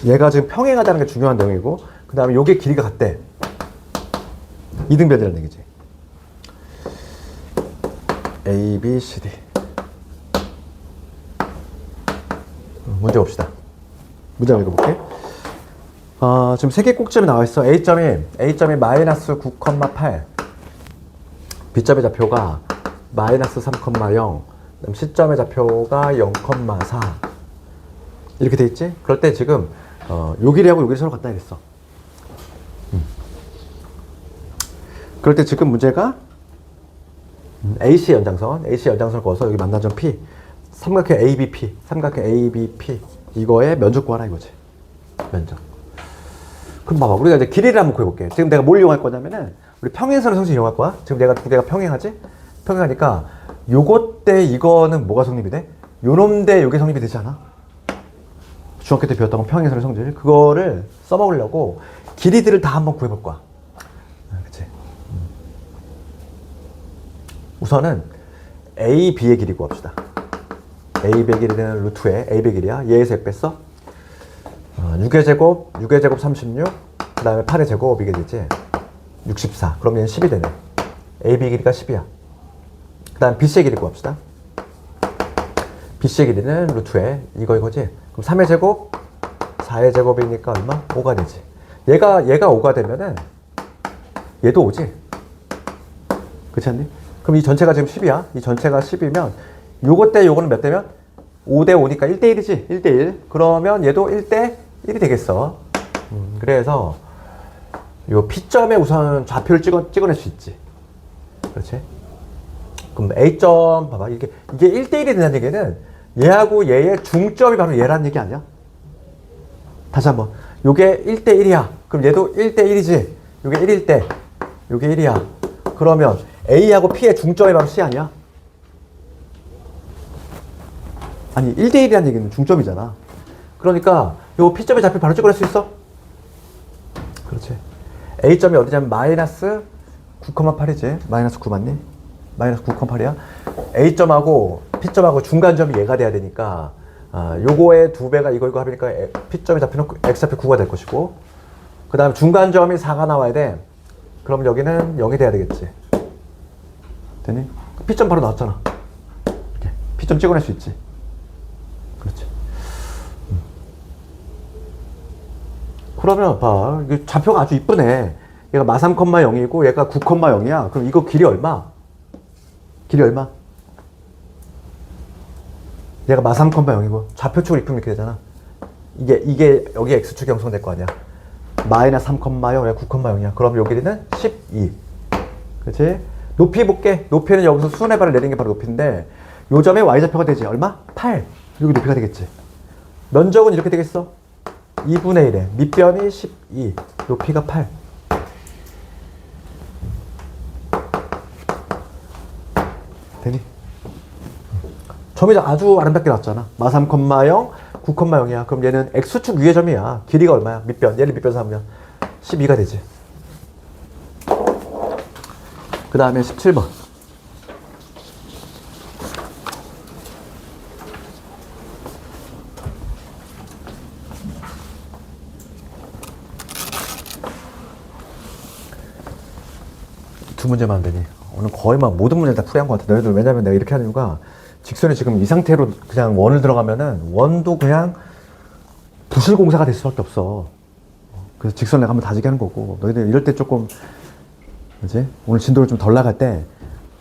얘가 지금 평행하다는 게 중요한 내용이고, 그 다음에 요게 길이가 같대. 이등변이라는 얘기지. A, B, C, D. 문제 봅시다. 문제 읽어볼게. 지금 세 개 꼭지점이 나와 있어. A점이 마이너스 9,8. B점의 좌표가 마이너스 3,0. 그다음 C점의 좌표가 0,4. 이렇게 돼 있지? 그럴 때 지금 요 길이하고 요 길이 서로 같다 이랬어. 그럴 때 지금 문제가 AC 연장선을 그어서 여기 만난 점 P, 삼각형 ABP 이거의 면적 구하라 이거지. 면적. 그럼 봐봐, 우리가 이제 길이를 한번 구해볼게. 지금 내가 뭘 이용할 거냐면은 우리 평행선을 성질 이용할 거야. 지금 내가 두 개가 평행하지? 평행하니까 요것 때 이거는 뭐가 성립이 돼? 요놈 대 요게 성립이 되지 않아? 중학교 때 배웠던 건 평행선의 성질. 그거를 써먹으려고 길이들을 다 한번 구해볼 거야. 그치? 우선은 A, B의 길이 구합시다. A, B의 길이는 루트에 A의 길이야. 얘에서 100 뺐어? 6의 제곱 36. 그 다음에 8의 제곱 이게 되지? 64. 그럼 얘는 10이 되네. A, B 길이가 10이야. 그 다음 BC의 길이 구합시다. BC의 길이는 루트에 이거지? 그럼 3의 제곱 4의 제곱이니까 얼마? 5가 되지. 얘가 5가 되면은 얘도 5지? 그렇지 않니? 그럼 이 전체가 지금 10이야. 이 전체가 10이면 요거 때 요거는 몇 대면? 5대 5니까 1대 1이지. 1대 1. 그러면 얘도 1대 1이 되겠어. 그래서 요 P점에 우선 좌표를 찍어낼 수 있지. 그렇지? 그럼 A점 봐봐. 이게 1대 1이 된다는 얘기는 얘하고 얘의 중점이 바로 얘라는 얘기 아니야? 다시 한번. 요게 1대 1이야. 그럼 얘도 1대 1이지. 요게 1일 때 요게 1이야. 그러면 A하고 P의 중점이 바로 C 아니야? 아니 1대 1이라는 얘기는 중점이잖아. 그러니까 요 P점의 좌표 바로 찍어낼 수 있어? 그렇지. A점이 어디냐면 마이너스 9,8이지. 마이너스 9 맞니? 마이너스 9,8이야. A점하고 P점하고 중간점이 얘가 돼야 되니까 요거의 2배가 이거 합이니까 P점의 좌표는 X좌표 9가 될 것이고, 그 다음에 중간점이 4가 나와야 돼. 그럼 여기는 0이 돼야 되겠지. 되니? P점 바로 나왔잖아. 이렇게 P점 찍어낼 수 있지. 그렇지. 그러면 봐, 이게 좌표가 아주 이쁘네. 얘가 마 3,0이고 얘가 9,0이야. 그럼 이거 길이 얼마? 길이 얼마? 얘가 마 3,0이고 좌표축을 입히면 이렇게 되잖아. 이게 여기 X축이 형성될 거 아니야. 마이너스 3,0, 얘가 9,0이야. 그럼 요 길이는 12. 그렇지? 높이 볼게. 높이는 여기서 수선의 발을 내리는 게 바로 높이인데 요 점에 Y좌표가 되지. 얼마? 8. 여기 높이가 되겠지. 면적은 이렇게 되겠어. 2분의 1에 밑변이 12. 높이가 8. 되니? 점이 아주 아름답게 나왔잖아. 마 3,0, 9,0이야. 그럼 얘는 X축 위의 점이야. 길이가 얼마야? 밑변. 얘를 밑변 삼으면 12가 되지. 그 다음에 17번. 두 문제만 하면 되니. 오늘 거의 막 모든 문제를 다 풀이한 것 같아. 너희들. 왜냐면 내가 이렇게 하는 이유가 직선이 지금 이 상태로 그냥 원을 들어가면은 원도 그냥 부실공사가 될 수밖에 없어. 그래서 직선을 내가 한번 다지게 하는 거고, 너희들 이럴 때 조금, 그지? 오늘 진도를 좀 덜 나갈 때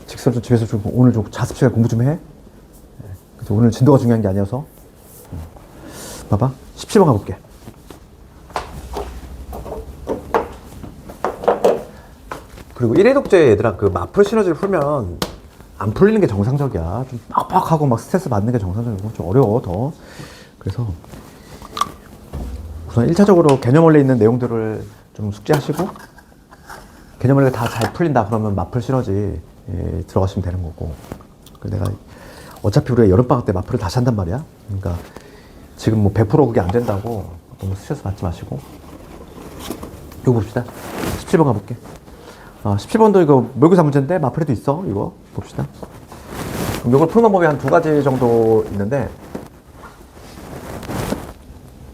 직선 좀 집에서 좀 오늘 좀 자습 시간 공부 좀 해. 그래서 오늘 진도가 중요한 게 아니어서. 봐봐. 17번 가볼게. 그리고 1회 독재 얘들아, 그 마플 시너지를 풀면 안 풀리는 게 정상적이야. 좀 빡빡하고 막 스트레스 받는 게 정상적이고 좀 어려워 더. 그래서 우선 1차적으로 개념 원리에 있는 내용들을 좀 숙지하시고, 개념 원리가 다 잘 풀린다 그러면 마플 시너지 들어가시면 되는 거고. 내가 어차피 우리가 여름방학 때 마플을 다시 한단 말이야. 그러니까 지금 뭐 100% 그게 안 된다고 너무 스트레스 받지 마시고. 이거 봅시다. 17번 가볼게. 17번도 이거 모의고사 문제인데 마플에도 있어. 이거 봅시다. 그럼 이걸 푸는 방법이 한 두 가지 정도 있는데,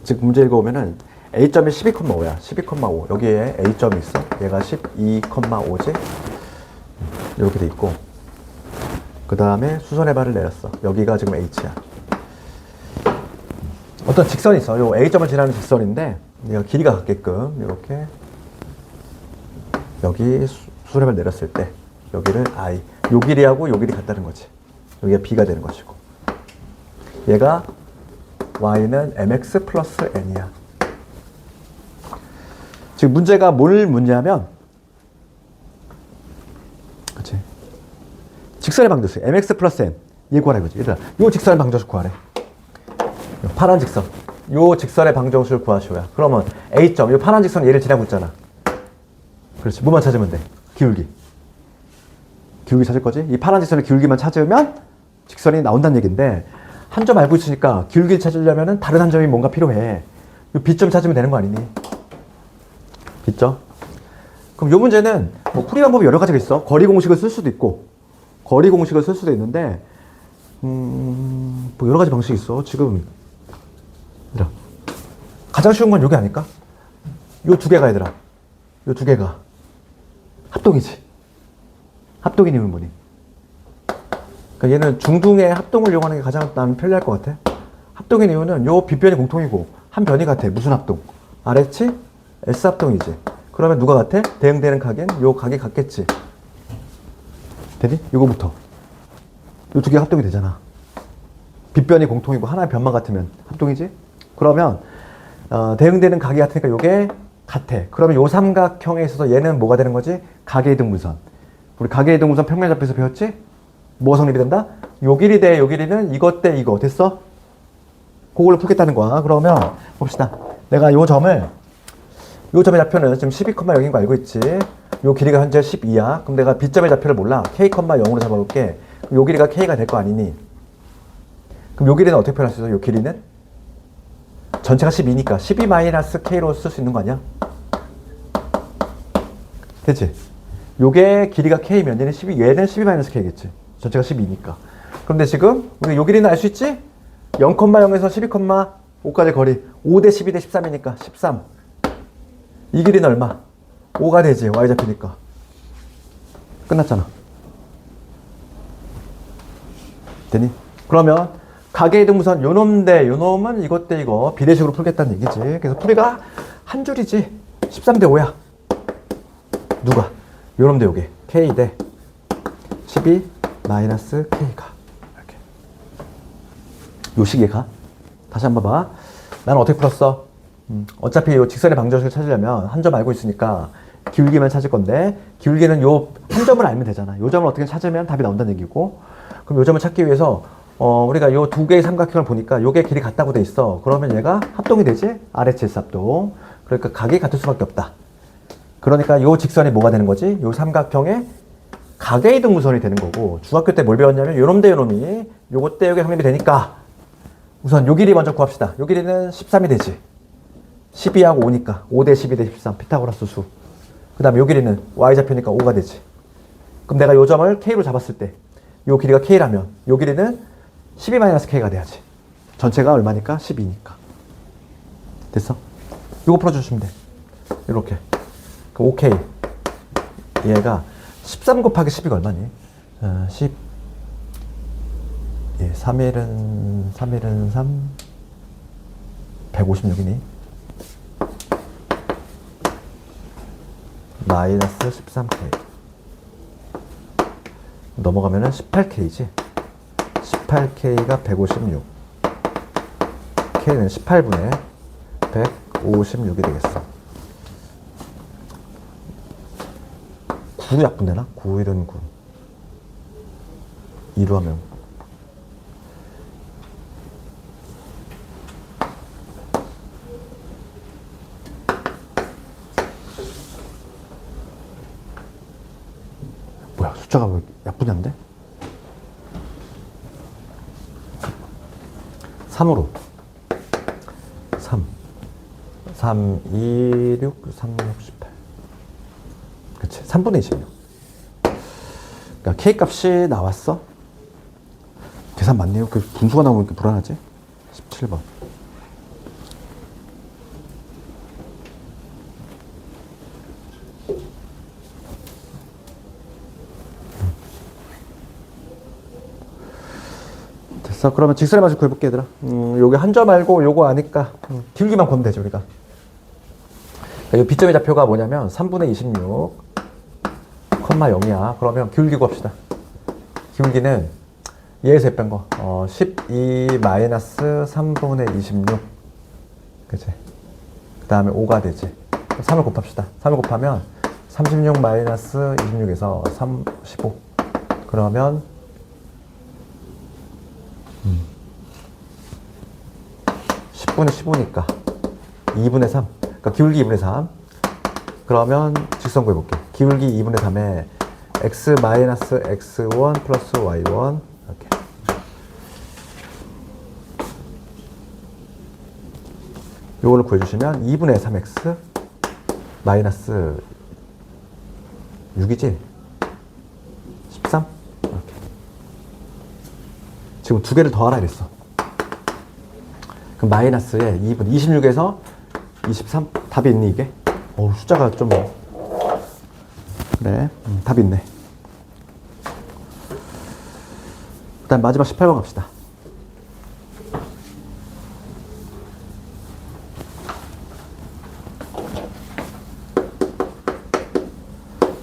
즉 문제 읽어보면은 A점이 12,5야. 12,5. 여기에 A점이 있어. 얘가 12,5지. 이렇게 돼 있고, 그 다음에 수선의 발을 내렸어. 여기가 지금 H야. 어떤 직선이 있어. 요 A점을 지나는 직선인데, 얘가 길이가 같게끔 이렇게 여기 수선의 발 내렸을 때 여기를 I, 요 길이하고 요 길이 같다는 거지. 여기가 B가 되는 것이고, 얘가 Y는 MX 플러스 N이야. 지금 문제가 뭘 묻냐면, 그치? 직선의 방정식, MX 플러스 N. 얘 구하라 이거지. 얘들아, 요 직선의 방정식 구하래. 요 파란 직선. 요 직선의 방정식을 구하시오야. 그러면 A점, 요 파란 직선 얘를 지나고 있잖아. 그렇지. 뭐만 찾으면 돼? 기울기. 기울기 찾을 거지? 이 파란 직선의 기울기만 찾으면 직선이 나온다는 얘기인데, 한 점 알고 있으니까 기울기를 찾으려면 다른 한 점이 뭔가 필요해. 요 B점 찾으면 되는 거 아니니? B점? 그럼 요 문제는 뭐 풀이 방법이 여러 가지가 있어. 거리 공식을 쓸 수도 있고, 거리 공식을 쓸 수도 있는데, 뭐 여러 가지 방식이 있어. 지금 얘들아, 가장 쉬운 건 요게 아닐까? 요 두 개가 얘들아, 요 두 개가 합동이지. 합동인 이유는 뭐니? 그러니까 얘는 중둥의 합동을 이용하는 게 가장 나는 편리할 것 같아. 합동인 이유는 요 빗변이 공통이고 한 변이 같아. 무슨 합동? RH? S 합동이지. 그러면 누가 같아? 대응되는 각인 요 각이 같겠지. 되니? 요거부터 요 두 개 합동이 되잖아. 빗변이 공통이고 하나의 변만 같으면 합동이지. 그러면 대응되는 각이 같으니까 요게 같아. 그러면 요 삼각형에 있어서 얘는 뭐가 되는 거지? 각의 이등분선. 우리 각의 이등분선 평면접비에서 배웠지? 뭐가 성립이 된다? 요 길이 대 요 길이는 이것 대 이거. 됐어? 그걸로 풀겠다는 거야. 그러면 봅시다. 내가 요 점의 좌표는 지금 12,0인 거 알고 있지? 요 길이가 현재 12야. 그럼 내가 B점의 좌표를 몰라. K,0으로 잡아볼게. 요 길이가 K가 될 거 아니니? 그럼 요 길이는 어떻게 표현할 수 있어? 요 길이는? 전체가 12니까 12-K로 쓸 수 있는 거 아니야? 됐지? 요게 길이가 K면 얘는 12-K겠지. 전체가 12니까. 그런데 지금 우리 요 길이는 알 수 있지? 0,0에서 12,5까지 거리 5 대 12 대 13이니까 13. 이 길이는 얼마? 5가 되지. Y좌표니까. 끝났잖아. 되니? 그러면 각의 이등분선 요놈 대 요놈은 이것 대 이거 비례식으로 풀겠다는 얘기지. 그래서 풀이가 한 줄이지. 13 대 5야. 누가? 요놈 대 요게. K 대 12 마이너스 K가. 이렇게. 요 식이 가. 다시 한번 봐. 나는 어떻게 풀었어? 어차피 요 직선의 방정식을 찾으려면 한 점 알고 있으니까 기울기만 찾을 건데, 기울기는 요 한 점을 알면 되잖아. 요 점을 어떻게 찾으면 답이 나온다는 얘기고, 그럼 요 점을 찾기 위해서 우리가 요 두 개의 삼각형을 보니까 요게 길이 같다고 돼 있어. 그러면 얘가 합동이 되지? RHS 합동. 그러니까 각이 같을 수밖에 없다. 그러니까 요 직선이 뭐가 되는 거지? 요 삼각형의 각의 이등분선이 되는 거고, 중학교 때 뭘 배웠냐면 요놈 대 요놈이 요것 대 요게 성립이 되니까 우선 요 길이 먼저 구합시다. 요 길이는 13이 되지. 12하고 5니까 5 대 12 대 13 피타고라스 수. 그 다음에 요 길이는 Y좌표니까 5가 되지. 그럼 내가 요 점을 K로 잡았을 때 요 길이가 K라면 요 길이는 12-K가 돼야지. 전체가 얼마니까? 12니까. 됐어? 요거 풀어주시면 돼. 이렇게. 그 5K. 얘가 13 곱하기 12가 얼마니? 10. 예, 3일은 3. 156이니? 마이너스 13K. 넘어가면은 18K지. 18K가 156. K는 18분의 156이 되겠어. 9 약분되나? 9일은 9. 2로 하면. 뭐야, 숫자가 왜 약분이 안 돼? 3으로. 3. 3, 2, 6, 3, 6, 18. 그치. 3분의 26. 그러니까 K 값이 나왔어. 계산 맞네요. 그 분수가 나오면 이렇게 불안하지? 17번. 됐어. 그러면 직선의 맛을 구해볼게, 얘들아. 요게 한 점 알고 요거 아니까 기울기만 구하면 되죠, 우리가. 이 B점의 좌표가 뭐냐면 3분의 26, 0이야. 그러면 기울기 구합시다. 기울기는 얘에서 뺀 거. 12 마이너스 3분의 26. 그치? 그 다음에 5가 되지. 3을 곱합시다. 3을 곱하면 36 마이너스 26에서 15. 그러면 10분의 15니까 2분의 3. 그러니까 기울기 2분의 3. 그러면 직선 구해볼게. 기울기 2분의 3에 x 마이너스 x1 플러스 y1 이렇게. 요거를 구해주시면 2분의 3x 마이너스 6이지? 13? 이렇게. 지금 두 개를 더하라 이랬어. 그럼 마이너스에 2분 26에서 23? 답이 있니 이게? 숫자가 좀 그래, 답이 있네. 그 다음 마지막 18번 갑시다.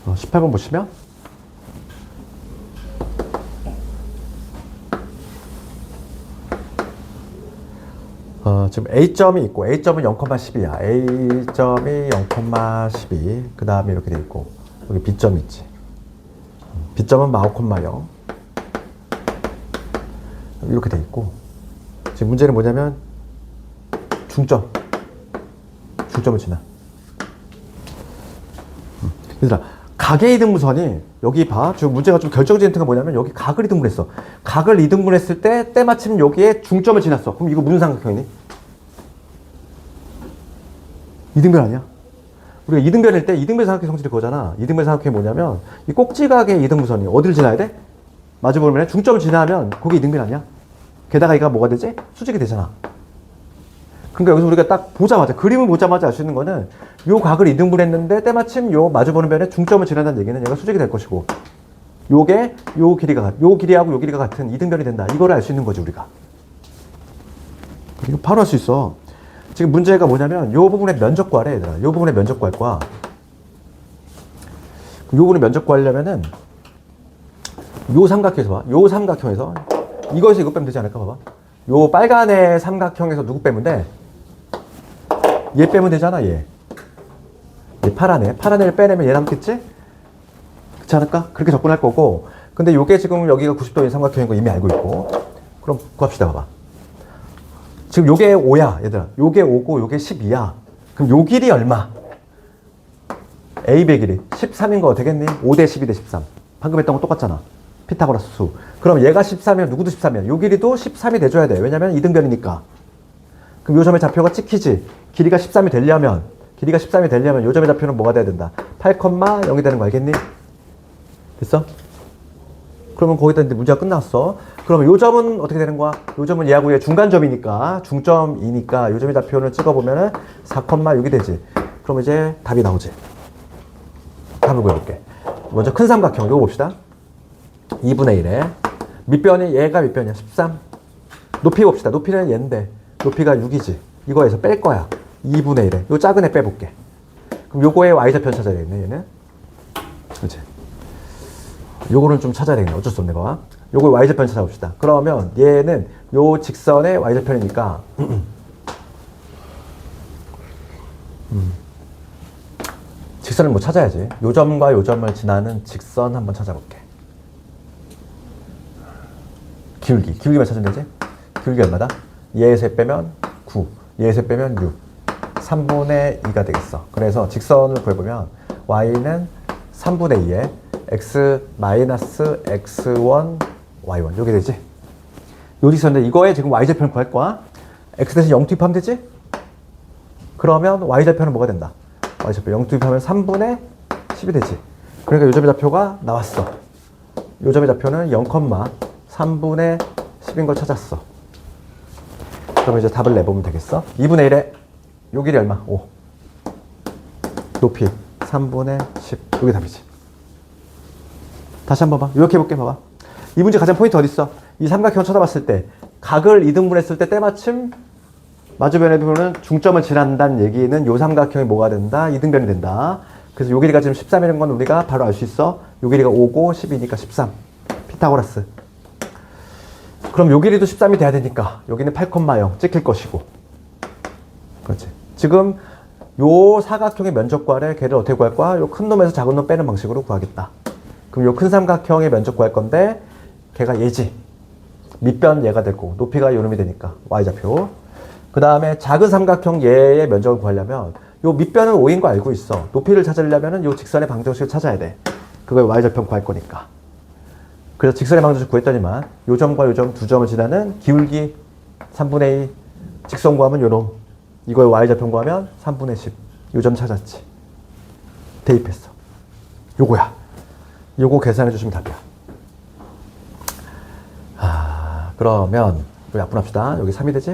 18번 보시면 지금 A점이 있고 A점은 0,12야. A점이 0,12. 그 다음에 이렇게 돼 있고 여기 B점이 있지. B점은 4,0 이렇게 돼 있고 지금 문제는 뭐냐면 중점을 지나. 얘들아 각의 이등분선이 여기 봐. 지금 문제가 좀 결정적인 힌트가 뭐냐면 여기 각을 이등분했어. 각을 이등분했을 때 때마침 여기에 중점을 지났어. 그럼 이거 무슨 삼각형이니? 이등변 아니야? 우리가 이등변일 때 이등변 삼각형 성질이 그거잖아. 이등변 삼각형이 뭐냐면 이 꼭지각의 이등분선이 어디를 지나야 돼? 마주보면 중점을 지나면 그게 이등변 아니야? 게다가 이가 뭐가 되지? 수직이 되잖아. 그러니까 여기서 우리가 딱 보자마자 그림을 보자마자 알 수 있는 거는 요 각을 이등분했는데 때마침 요 마주보는 변에 중점을 지난다는 얘기는 얘가 수직이 될 것이고 요게 요 길이하고 요 길이가 같은 이등변이 된다. 이거를 알 수 있는 거지 우리가. 이거 바로 할 수 있어. 지금 문제가 뭐냐면 요 부분의 면적 구하래 얘들아. 요 부분의 면적 구할 거야. 요 부분의 면적 구하려면은 요 삼각형에서 봐. 요 삼각형에서 이거에서 이거 빼면 되지 않을까 봐봐. 요 빨간의 삼각형에서 누구 빼면 돼? 얘 빼면 되잖아 얘 파란 애를 빼내면 얘 남겠지? 그렇지 않을까? 그렇게 접근할 거고 근데 요게 지금 여기가 90도인 삼각형인 거 이미 알고 있고 그럼 구합시다 봐봐. 지금 요게 5야 얘들아. 요게 5고 요게 12야. 그럼 요 길이 얼마? AB의 길이 13인 거 되겠니? 5대 12 대 13 방금 했던 거 똑같잖아. 피타고라스 수. 그럼 얘가 13이면 누구도 13이야. 요 길이도 13이 돼줘야 돼. 왜냐면 이등변이니까. 그럼 요 점의 좌표가 찍히지. 길이가 13이 되려면 요 점의 좌표는 뭐가 돼야 된다? 8,0이 되는 거 알겠니? 됐어? 그러면 거기다 이제 문제가 끝났어. 그러면 요 점은 어떻게 되는 거야? 요 점은 얘하고 얘 중간점이니까 중점이니까 요 점의 좌표를 찍어보면은 4,6이 되지. 그럼 이제 답이 나오지. 답을 구해볼게. 먼저 큰 삼각형 요거 봅시다. 2분의 1에 밑변이 얘가 밑변이야 13. 높이 봅시다. 높이는 얘인데 높이가 6이지. 이거에서 뺄 거야. 2분의 1에 요 작은 애 빼볼게. 그럼 요거의 y좌표 찾아야 되겠네 얘는. 그렇지. 요거는 좀 찾아야 되겠네. 어쩔 수 없네 봐. 요거의 y좌표 찾아봅시다. 그러면 얘는 요 직선의 y좌표니까 직선을 뭐 찾아야지. 요 점과 요 점을 지나는 직선 한번 찾아볼게. 기울기만 찾으면 되지? 기울기 얼마다? 얘에서 빼면 9, 얘에서 빼면 6, 3분의 2가 되겠어. 그래서 직선을 구해보면 y는 3분의 2에 x 마이너스 x1, y1 이렇게 되지? 요 직선인데 이거에 지금 y좌표를 구할 거야. x 대신 0 투입하면 되지? 그러면 y좌표는 뭐가 된다? y좌표 0 투입하면 3분의 10이 되지. 그러니까 요 점의 좌표가 나왔어. 요 점의 좌표는 0,3분의 10인 걸 찾았어. 그럼 이제 답을 내보면 되겠어. 2분의 1에 요 길이 얼마? 5. 높이 3분의 10. 이게 답이지. 다시 한번 봐. 이렇게 해볼게. 봐봐. 이 문제 가장 포인트 어디 있어? 이 삼각형 쳐다봤을 때 각을 2등분했을 때 때마침 마주변의 부분은 중점을 지난다는 얘기는 요 삼각형이 뭐가 된다? 2등변이 된다. 그래서 요 길이가 지금 13이라는 건 우리가 바로 알 수 있어. 요 길이가 5고 10이니까 13. 피타고라스. 그럼 요 길이도 13이 돼야 되니까 여기는 8,0 찍힐 것이고. 그렇지. 지금 요 사각형의 면적과를 걔를 어떻게 구할 거야? 요 큰 놈에서 작은 놈 빼는 방식으로 구하겠다. 그럼 요 큰 삼각형의 면적 구할 건데 걔가 얘지. 밑변 얘가 될 거고 높이가 요 놈이 되니까 y좌표. 그 다음에 작은 삼각형 얘의 면적을 구하려면 요 밑변은 5인 거 알고 있어. 높이를 찾으려면 요 직선의 방정식을 찾아야 돼. 그걸 y좌표 구할 거니까. 그래서 직선의 방정식 구했더니만 요 점과 요 점 두 점을 지나는 기울기 3분의 2 직선 구하면 요놈. 이거의 y좌표 구하면 3분의 10. 요 점 찾았지. 대입했어. 요거야. 요거 계산해 주시면 답이야. 그러면 여기 약분합시다. 여기 3이 되지?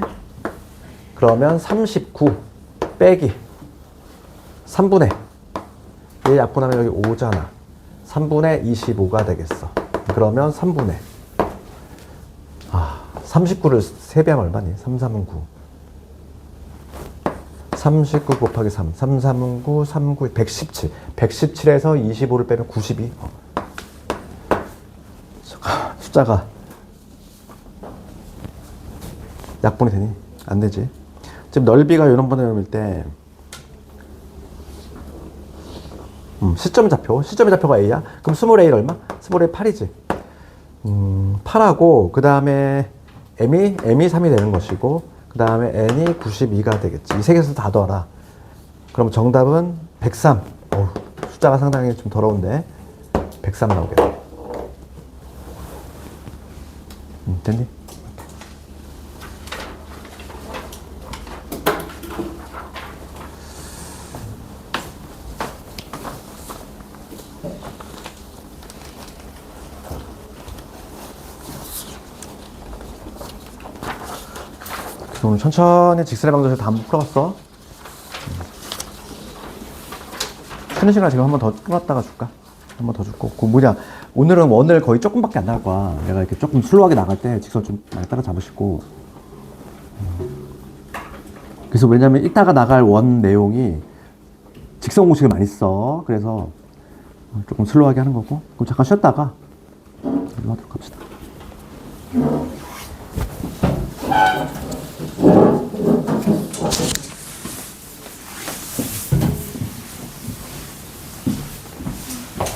그러면 39 빼기 3분의 얘 약분하면 여기 5잖아. 3분의 25가 되겠어. 그러면 3분의 39를 3배하면 얼마니? 3, 3은 9. 39 곱하기 3. 3, 3은 9, 3, 9, 117. 117에서 25를 빼면 92. 숫자가 약분이 되니? 안 되지. 지금 넓이가 이런 번의 넓일 때 시점의 좌표가 A야? 그럼 스몰 A 얼마? 스몰 A 8이지. 8하고 그 다음에 M이 3이 되는 것이고 그 다음에 N이 92가 되겠지. 이 세 개에서 다 더하라. 그럼 정답은 103. 숫자가 상당히 좀 더러운데 103 나오겠네. 됐니? 오늘 천천히 직선의 방정식 다 한번 풀어봤어. 쉬는 시간 지금 한 번 더 끊었다가 줄까? 한 번 더 줄거 오늘은 원을 거의 조금밖에 안 나갈 거야. 내가 이렇게 조금 슬로우하게 나갈 때 직선 좀 많이 따라잡으시고. 그래서 왜냐면 이따가 나갈 원 내용이 직선 공식을 많이 써. 그래서 조금 슬로우하게 하는 거고. 그럼 잠깐 쉬었다가 이거 하도록 합시다.